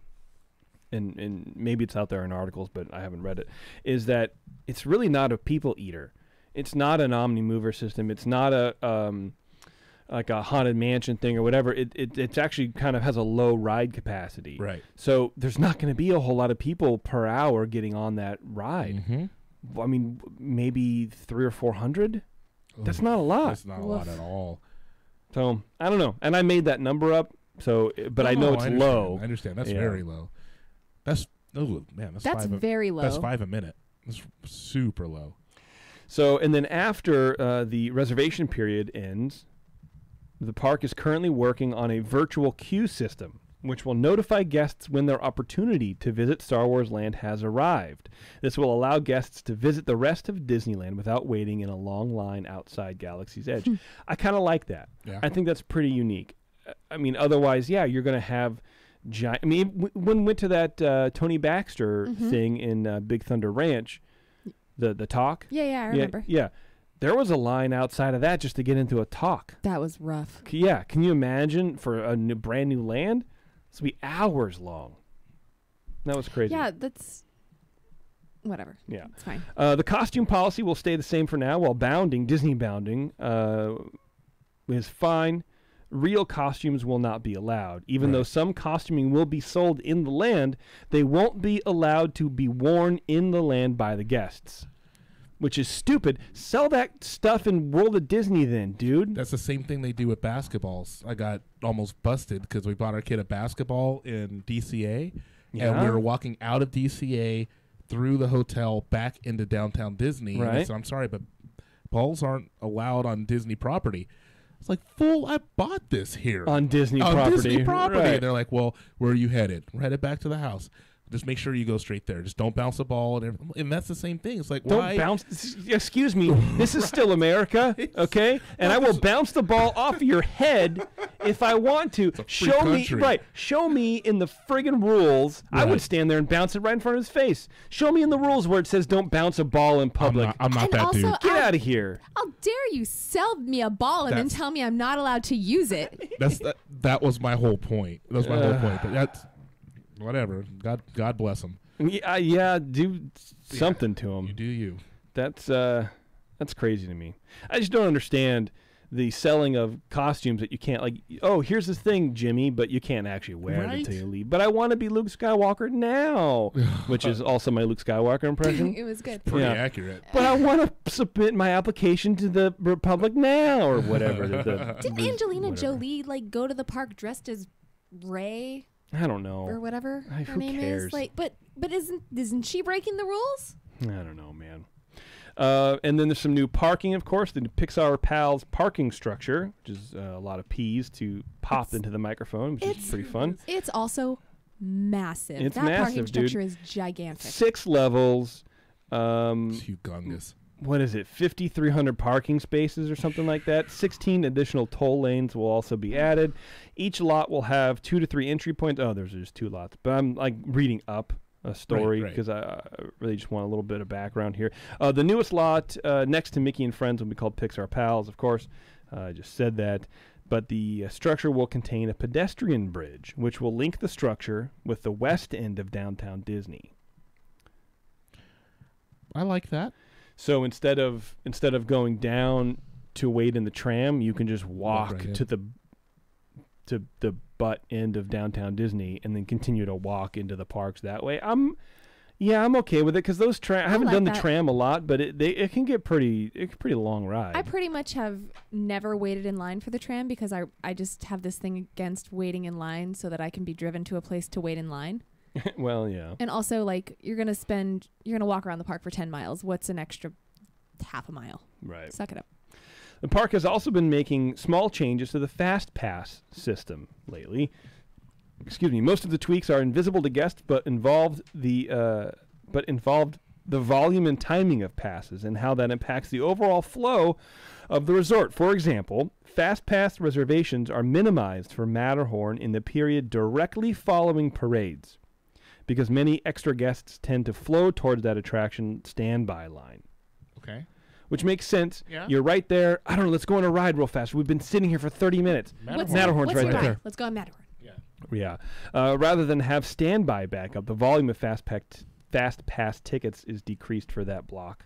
and maybe it's out there in articles, but I haven't read it, is that it's really not a people eater. It's not an Omni-Mover system. It's not like a Haunted Mansion thing or whatever. It's actually kind of has a low ride capacity. Right. So there's not going to be a whole lot of people per hour getting on that ride. Mm-hmm. I mean, maybe 300 or 400. That's not a lot. That's not a lot at all. So I don't know. And I made that number up. So, but I know it's low. I understand. That's very low. That's very low. That's 5 a minute. That's super low. So, and then after the reservation period ends, the park is currently working on a virtual queue system, which will notify guests when their opportunity to visit Star Wars Land has arrived. This will allow guests to visit the rest of Disneyland without waiting in a long line outside Galaxy's Edge. I kind of like that. Yeah. I think that's pretty unique. I mean, otherwise, you're going to have giant. I mean, when we went to that Tony Baxter thing in Big Thunder Ranch, the talk. Yeah, I remember. Yeah. There was a line outside of that just to get into a talk. That was rough. Yeah. Can you imagine for a brand new land? This would be hours long. That was crazy. Yeah, that's whatever. Yeah. It's fine. The costume policy will stay the same for now, while Disney bounding is fine. Real costumes will not be allowed. Even though some costuming will be sold in the land, they won't be allowed to be worn in the land by the guests. Which is stupid. Sell that stuff in World of Disney then, dude. That's the same thing they do with basketballs. I got almost busted because we bought our kid a basketball in DCA, and we were walking out of DCA through the hotel back into downtown Disney. Right. And I said, I'm sorry, but balls aren't allowed on Disney property. It's like, fool, I bought this here. On Disney property. Disney property. Right. They're like, well, where are you headed? We're headed back to the house. Just make sure you go straight there. Just don't bounce the ball. And that's the same thing. It's like, why? Don't bounce. Excuse me. This is still America, okay? And I will bounce the ball off of your head if I want to. Show me, show me in the friggin' rules. I would stand there and bounce it right in front of his face. Show me in the rules where it says don't bounce a ball in public. I'm not And that also, dude. Get out of here. How dare you sell me a ball and then tell me I'm not allowed to use it? That was my whole point. That was my whole point. But that's whatever. God bless him. Yeah, do something to him. You do you. That's crazy to me. I just don't understand the selling of costumes that you can't, like, oh, here's this thing, Jimmy, but you can't actually wear it until you leave. But I want to be Luke Skywalker now, which is also my Luke Skywalker impression. It was good. Pretty accurate. But I want to submit my application to the Republic now, or whatever. Didn't Angelina Jolie go to the park dressed as Rey? I don't know. Or whatever her Who name cares? is. But isn't she breaking the rules? I don't know, man. And then there's some new parking, of course. The Pixar Pals parking structure, which is a lot of P's to pop into the microphone, which is pretty fun. It's also massive. It's that massive, parking structure dude. is gigantic. 6 levels. It's humongous. What is it? 5,300 parking spaces or something like that. 16 additional toll lanes will also be added. Each lot will have 2 to 3 entry points. Oh, there's just 2 lots. But I'm reading up a story because I really just want a little bit of background here. The newest lot next to Mickey and Friends will be called Pixar Pals, of course. I just said that. But the structure will contain a pedestrian bridge, which will link the structure with the west end of downtown Disney. I like that. So instead of going down to wait in the tram, you can just walk to the butt end of downtown Disney and then continue to walk into the parks that way. I'm okay with it because those I haven't done the tram a lot, but it can get pretty long ride. I pretty much have never waited in line for the tram because I just have this thing against waiting in line so that I can be driven to a place to wait in line. Well, yeah. And also, you're going to walk around the park for 10 miles. What's an extra half a mile? Right. Suck it up. The park has also been making small changes to the Fast Pass system lately. Excuse me. Most of the tweaks are invisible to guests, but involved the volume and timing of passes and how that impacts the overall flow of the resort. For example, Fast Pass reservations are minimized for Matterhorn in the period directly following parades, because many extra guests tend to flow towards that attraction standby line. Okay. Which makes sense. Yeah. You're right there. I don't know. Let's go on a ride real fast. We've been sitting here for 30 minutes. Matterhorn's right there. Let's go on Matterhorn. Yeah. Rather than have standby backup, the volume of Fast Pass tickets is decreased for that block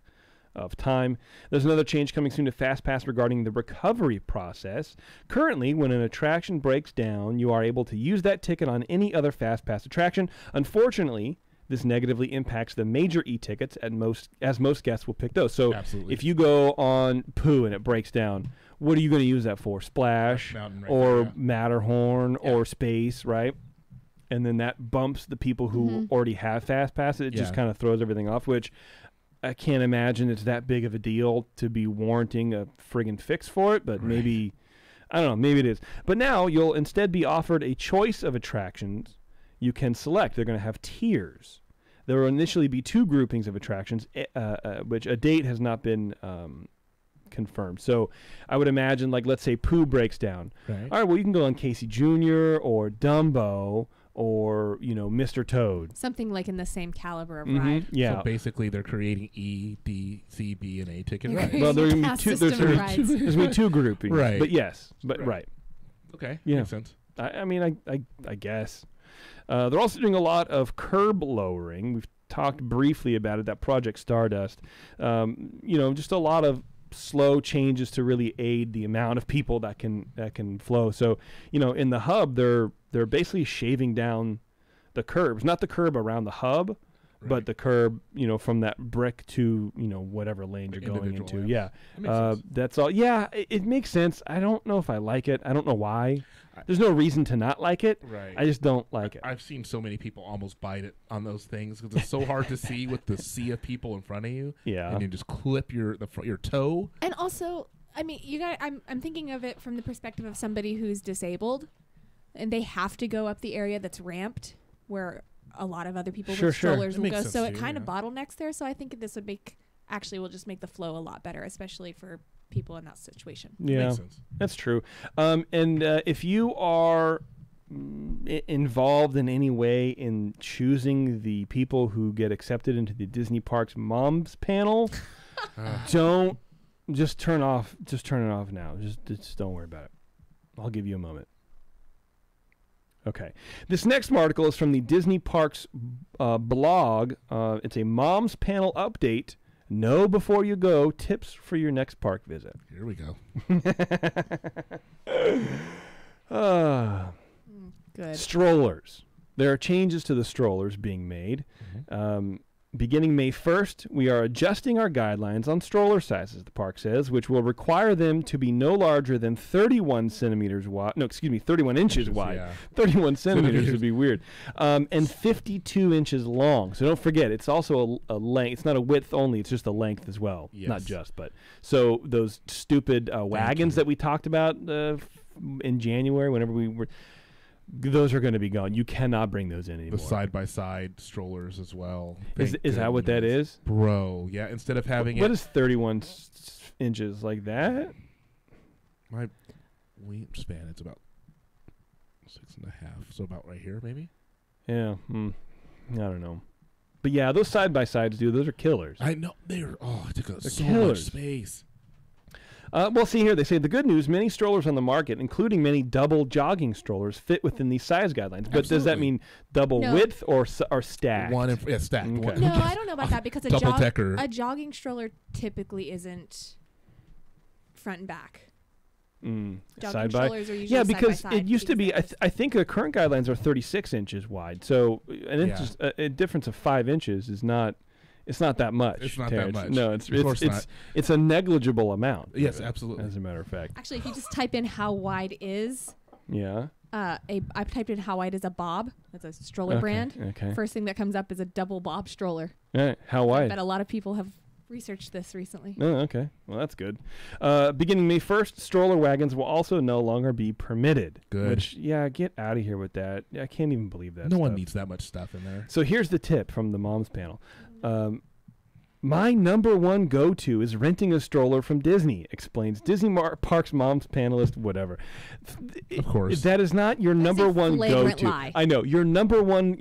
of time. There's another change coming soon to Fast Pass regarding the recovery process. Currently, when an attraction breaks down, you are able to use that ticket on any other Fast Pass attraction. Unfortunately, this negatively impacts the major e-tickets as most guests will pick those. So if you go on Pooh and it breaks down, what are you going to use that for? Splash or Matterhorn or Space, right? And then that bumps the people who already have Fast Pass. It just kind of throws everything off, which I can't imagine it's that big of a deal to be warranting a friggin' fix for it, but maybe, I don't know, maybe it is. But now you'll instead be offered a choice of attractions you can select. They're going to have tiers. There will initially be 2 groupings of attractions, which a date has not been confirmed. So I would imagine, let's say Pooh breaks down. Right. All right, well, you can go on Casey Jr. or Dumbo or Mr. Toad. Something like in the same caliber of ride. Yeah. So basically, they're creating E, D, C, B, and A ticket They're rides. creating Well, there's a gonna be pass two. system of rides. There's gonna be two groupings. Right. But yes. Right. Right. Okay. Yeah. Makes sense. I mean, I guess. They're also doing a lot of curb lowering. We've talked briefly about it. That Project Stardust. Just a lot of slow changes to really aid the amount of people that can flow. So, in the hub, they're basically shaving down the curbs, not the curb around the hub, but the curb, from that brick to, whatever lane you're going into. lanes. Yeah. That makes sense. That's all. Yeah, it makes sense. I don't know if I like it. I don't know why. There's no reason to not like it. Right. I just don't like it. I've seen so many people almost bite it on those things because it's so hard to see with the sea of people in front of you. Yeah. And you just clip your toe. And also, I mean, I'm thinking of it from the perspective of somebody who's disabled, and they have to go up the area that's ramped where a lot of other people with strollers That will makes go. sense So it too, kind of bottlenecks there. So I think this would will just make the flow a lot better, especially for people in that situation. Yeah, Makes sense. that's true. And if you are involved in any way in choosing the people who get accepted into the Disney Parks Moms panel, don't just turn it off now. Just don't worry about it. I'll give you a moment. Okay. This next article is from the Disney Parks blog. It's a Moms panel update. Know before you go. Tips for your next park visit. Here we go. Good. Strollers. There are changes to the strollers being made. Beginning May 1st, we are adjusting our guidelines on stroller sizes, the park says, which will require them to be no larger than 31 centimeters wide. No, excuse me, 31 inches wide. Yeah. 31 centimeters would be weird. And 52 inches long. So don't forget, it's also a length. It's not a width only. It's just a length as well. Yes. Not just, but. So those stupid wagons that we talked about in January, whenever we were... Those are going to be gone. You cannot bring those in anymore. The side-by-side strollers as well. Is that what that is? Bro, yeah. Instead of having What is 31 inches like that? my wingspan, it's about 6.5. So about right here, maybe? Yeah. I don't know. But yeah, those side-by-sides, dude, those are killers. I know. They took up so killers. much space. Well, see here, they say the good news, many strollers on the market, including many double jogging strollers, fit within these size guidelines. But does that Absolutely. mean double No. width or stacked? Stacked. Okay. One- No, I don't know about that because Double-decker. a jogging stroller typically isn't front and back. Jogging Side by. strollers are usually Yeah, side by because side it used to be, because I think the current guidelines are 36 inches wide. So a difference of 5 inches is not... It's not that much. It's not Terrence. that much. No, Of course not. it's a negligible amount. Yes, absolutely. As a matter of fact. Actually, if you just type in how wide is Yeah. I've typed in how wide is a Bob. That's a stroller brand. Okay. First thing that comes up is a double Bob stroller. All right. How I wide? bet a lot of people have researched this recently. Oh, okay. Well, that's good. Beginning May 1st, stroller wagons will also no longer be permitted. Good. Which, yeah, get out of here with that. I can't even believe that. No one stuff. needs that much stuff in there. So here's the tip from the Moms panel. My number one go-to is renting a stroller from Disney, explains Disney Parks Moms panelist, whatever. Of course. That is not your number a one flagrant go-to. lie. I know. Your number one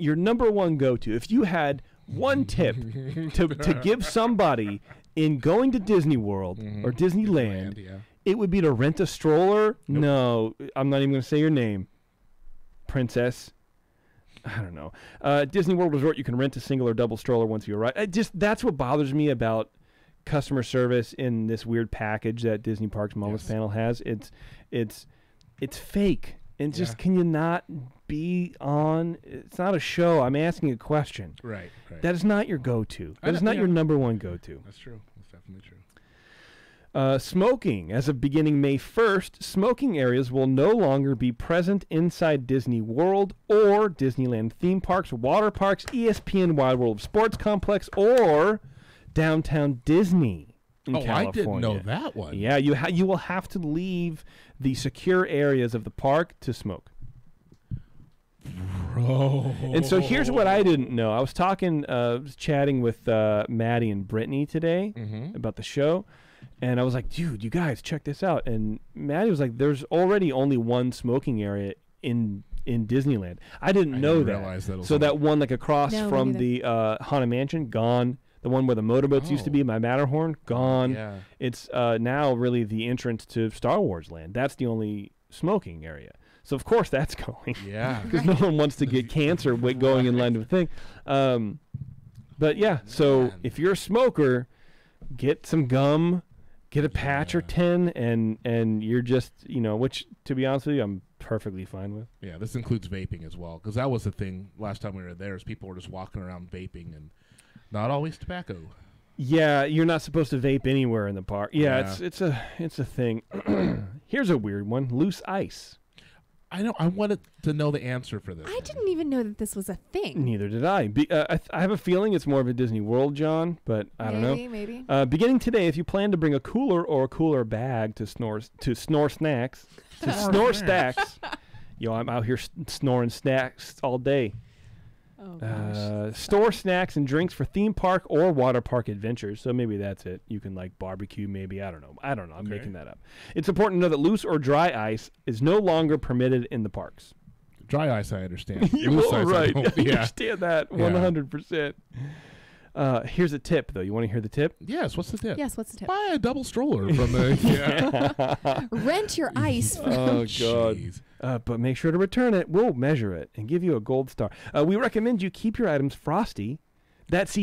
go-to. If you had one tip to give somebody in going to Disney World or Disneyland, yeah. it would be to rent a stroller. Nope. No, I'm not even going to say your name. Princess. I don't know. Disney World Resort, you can rent a single or double stroller once you arrive. That's what bothers me about customer service in this weird package that Disney Parks Moms panel has. It's fake. And just can you not be on? It's not a show. I'm asking a question. Right. That is not your go-to. I That is know, not your number one go-to. That's true. That's definitely true. Smoking. As of beginning May 1st, smoking areas will no longer be present inside Disney World or Disneyland theme parks, water parks, ESPN Wide World of Sports Complex, or downtown Disney in California. I didn't know that one. Yeah, you will have to leave the secure areas of the park to smoke. Bro. And so here's what I didn't know. I was chatting with Maddie and Brittany today about the show. And I was like, dude, you guys, check this out. And Maddie was like, there's already only one smoking area in in Disneyland. I didn't know didn't that. realize that was So on. that one like across No, me from neither. the Haunted Mansion, gone. The one where the motorboats used to be, my Matterhorn, gone. Yeah. It's now really the entrance to Star Wars Land. That's the only smoking area. So of course that's going. Yeah. Because no one wants to get cancer going in line to a thing. But yeah, so Man. if you're a smoker, get some gum, get a patch or 10, and you're just, which to be honest with you, I'm perfectly fine with. Yeah, this includes vaping as well, because that was the thing last time we were there, is people were just walking around vaping and not always tobacco. Yeah, you're not supposed to vape anywhere in the park. Yeah, Yeah. it's a thing. Here's a weird one: loose ice. I know. I wanted to know the answer for this. I didn't even know that this was a thing. Neither did I. I have a feeling it's more of a Disney World, John, but I don't know. Maybe. Beginning today, if you plan to bring a cooler or a cooler bag to snore snacks, I'm out here snoring snacks all day. Oh, gosh. Store snacks and drinks for theme park or water park adventures. So maybe that's it. You can like barbecue, maybe. I don't know. I'm making that up. It's important to know that loose or dry ice is no longer permitted in the parks. Dry ice, I understand. You're Loose ice, I right. don't. I Yeah. understand that 100%. Here's a tip, though. You want to hear the tip? Yes. What's the tip? Yes, what's the tip? Buy a double stroller from the. Rent your ice. Oh, God. Jeez. But make sure to return it. We'll measure it and give you a gold star. We recommend you keep your items frosty. That's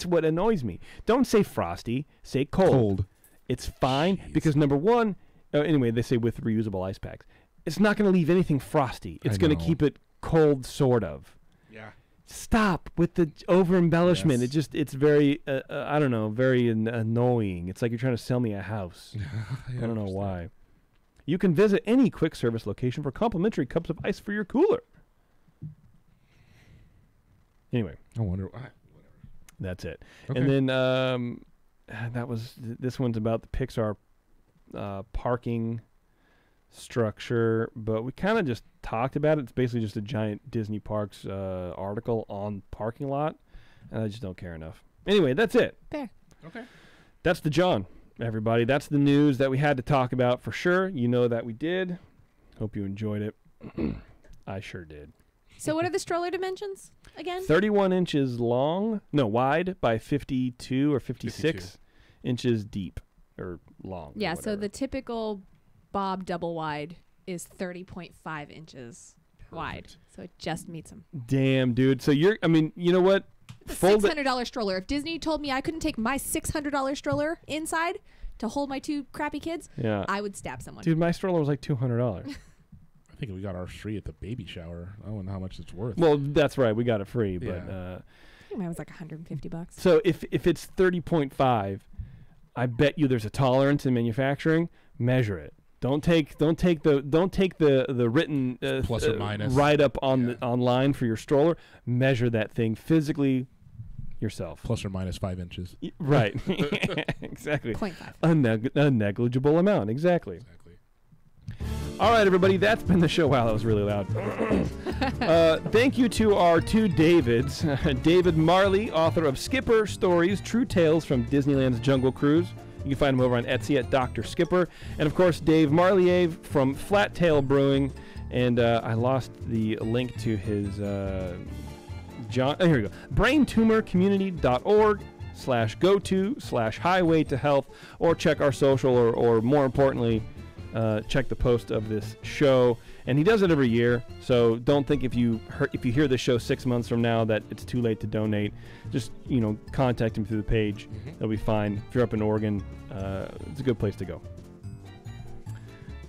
what annoys me. Don't say frosty. Say cold. It's fine because, number one, anyway, they say with reusable ice packs. It's not going to leave anything frosty. It's going to keep it cold, sort of. Yeah. Stop with the over-embellishment. Yes. It's very, I don't know, very annoying. It's like you're trying to sell me a house. I don't know why. You can visit any quick service location for complimentary cups of ice for your cooler. Anyway. I wonder why. That's it. Okay. And then this one's about the Pixar parking structure, but we kind of just talked about it. It's basically just a giant Disney Parks article on parking lot, and I just don't care enough. Anyway, that's it. Fair. Okay. That's the John, everybody. That's the news that we had to talk about for sure. You know that we did. Hope you enjoyed it. I sure did. So what are the stroller dimensions again? 31 inches wide by 52 or 56 inches deep or long. Yeah, or so the whatever. typical Bob double wide is 30.5 inches wide. So it just meets them. Damn, dude. So you know what? $600 stroller. If Disney told me I couldn't take my $600 stroller inside to hold my two crappy kids, Yeah. I would stab someone. Dude, my stroller was like $200. I think we got ours free at the baby shower. I don't know how much it's worth. Well, that's right. We got it free, but Yeah. I think mine was like $150. so if it's 30.5, I bet you there's a tolerance in manufacturing. Measure it. Don't take the written Plus or minus. write up on online for your stroller. Measure that thing physically yourself. Plus or minus 5 inches. Right. Exactly. 0.5. A negligible amount. Exactly. All right, everybody. That's been the show. Wow, that was really loud. Thank you to our two Davids. David Marley, author of Skipper Stories, True Tales from Disneyland's Jungle Cruise. You can find him over on Etsy at Dr. Skipper. And, of course, Dave Marliave from Flat Tail Brewing. And I lost the link to his here we go. braintumorcommunity.org/go-to/highway to health, or check our social, or more importantly, check the post of this show. And he does it every year, so don't think if you hear this show 6 months from now that it's too late to donate. Just contact him through the page. It'll be fine. If you're up in Oregon, it's a good place to go.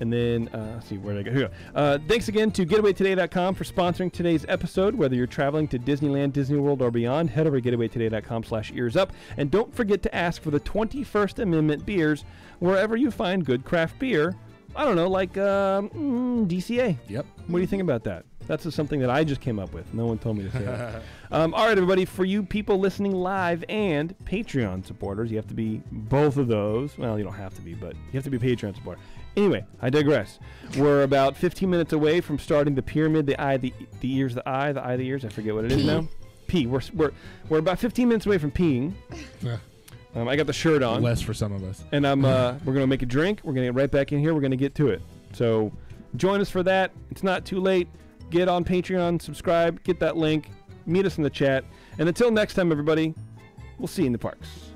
And then, let's see, where did I go? Here we go. Thanks again to GetawayToday.com for sponsoring today's episode. Whether you're traveling to Disneyland, Disney World, or beyond, head over to GetawayToday.com/earsup. And don't forget to ask for the 21st Amendment beers wherever you find good craft beer. I don't know, like DCA. Yep. What do you think about that? That's just something that I just came up with. No one told me to say that. All right, everybody. For you people listening live and Patreon supporters, you have to be both of those. Well, you don't have to be, but you have to be a Patreon supporter. Anyway, I digress. We're about 15 minutes away from starting the pyramid, the eye, the ears, the eye, the ears. I forget what it is now. P. We're about 15 minutes away from peeing. I got the shirt on. Less for some of us. And we're gonna make a drink. We're gonna get right back in here. We're gonna get to it. So join us for that. It's not too late. get on Patreon, subscribe, get that link, meet us in the chat. And until next time, everybody, we'll see you in the parks.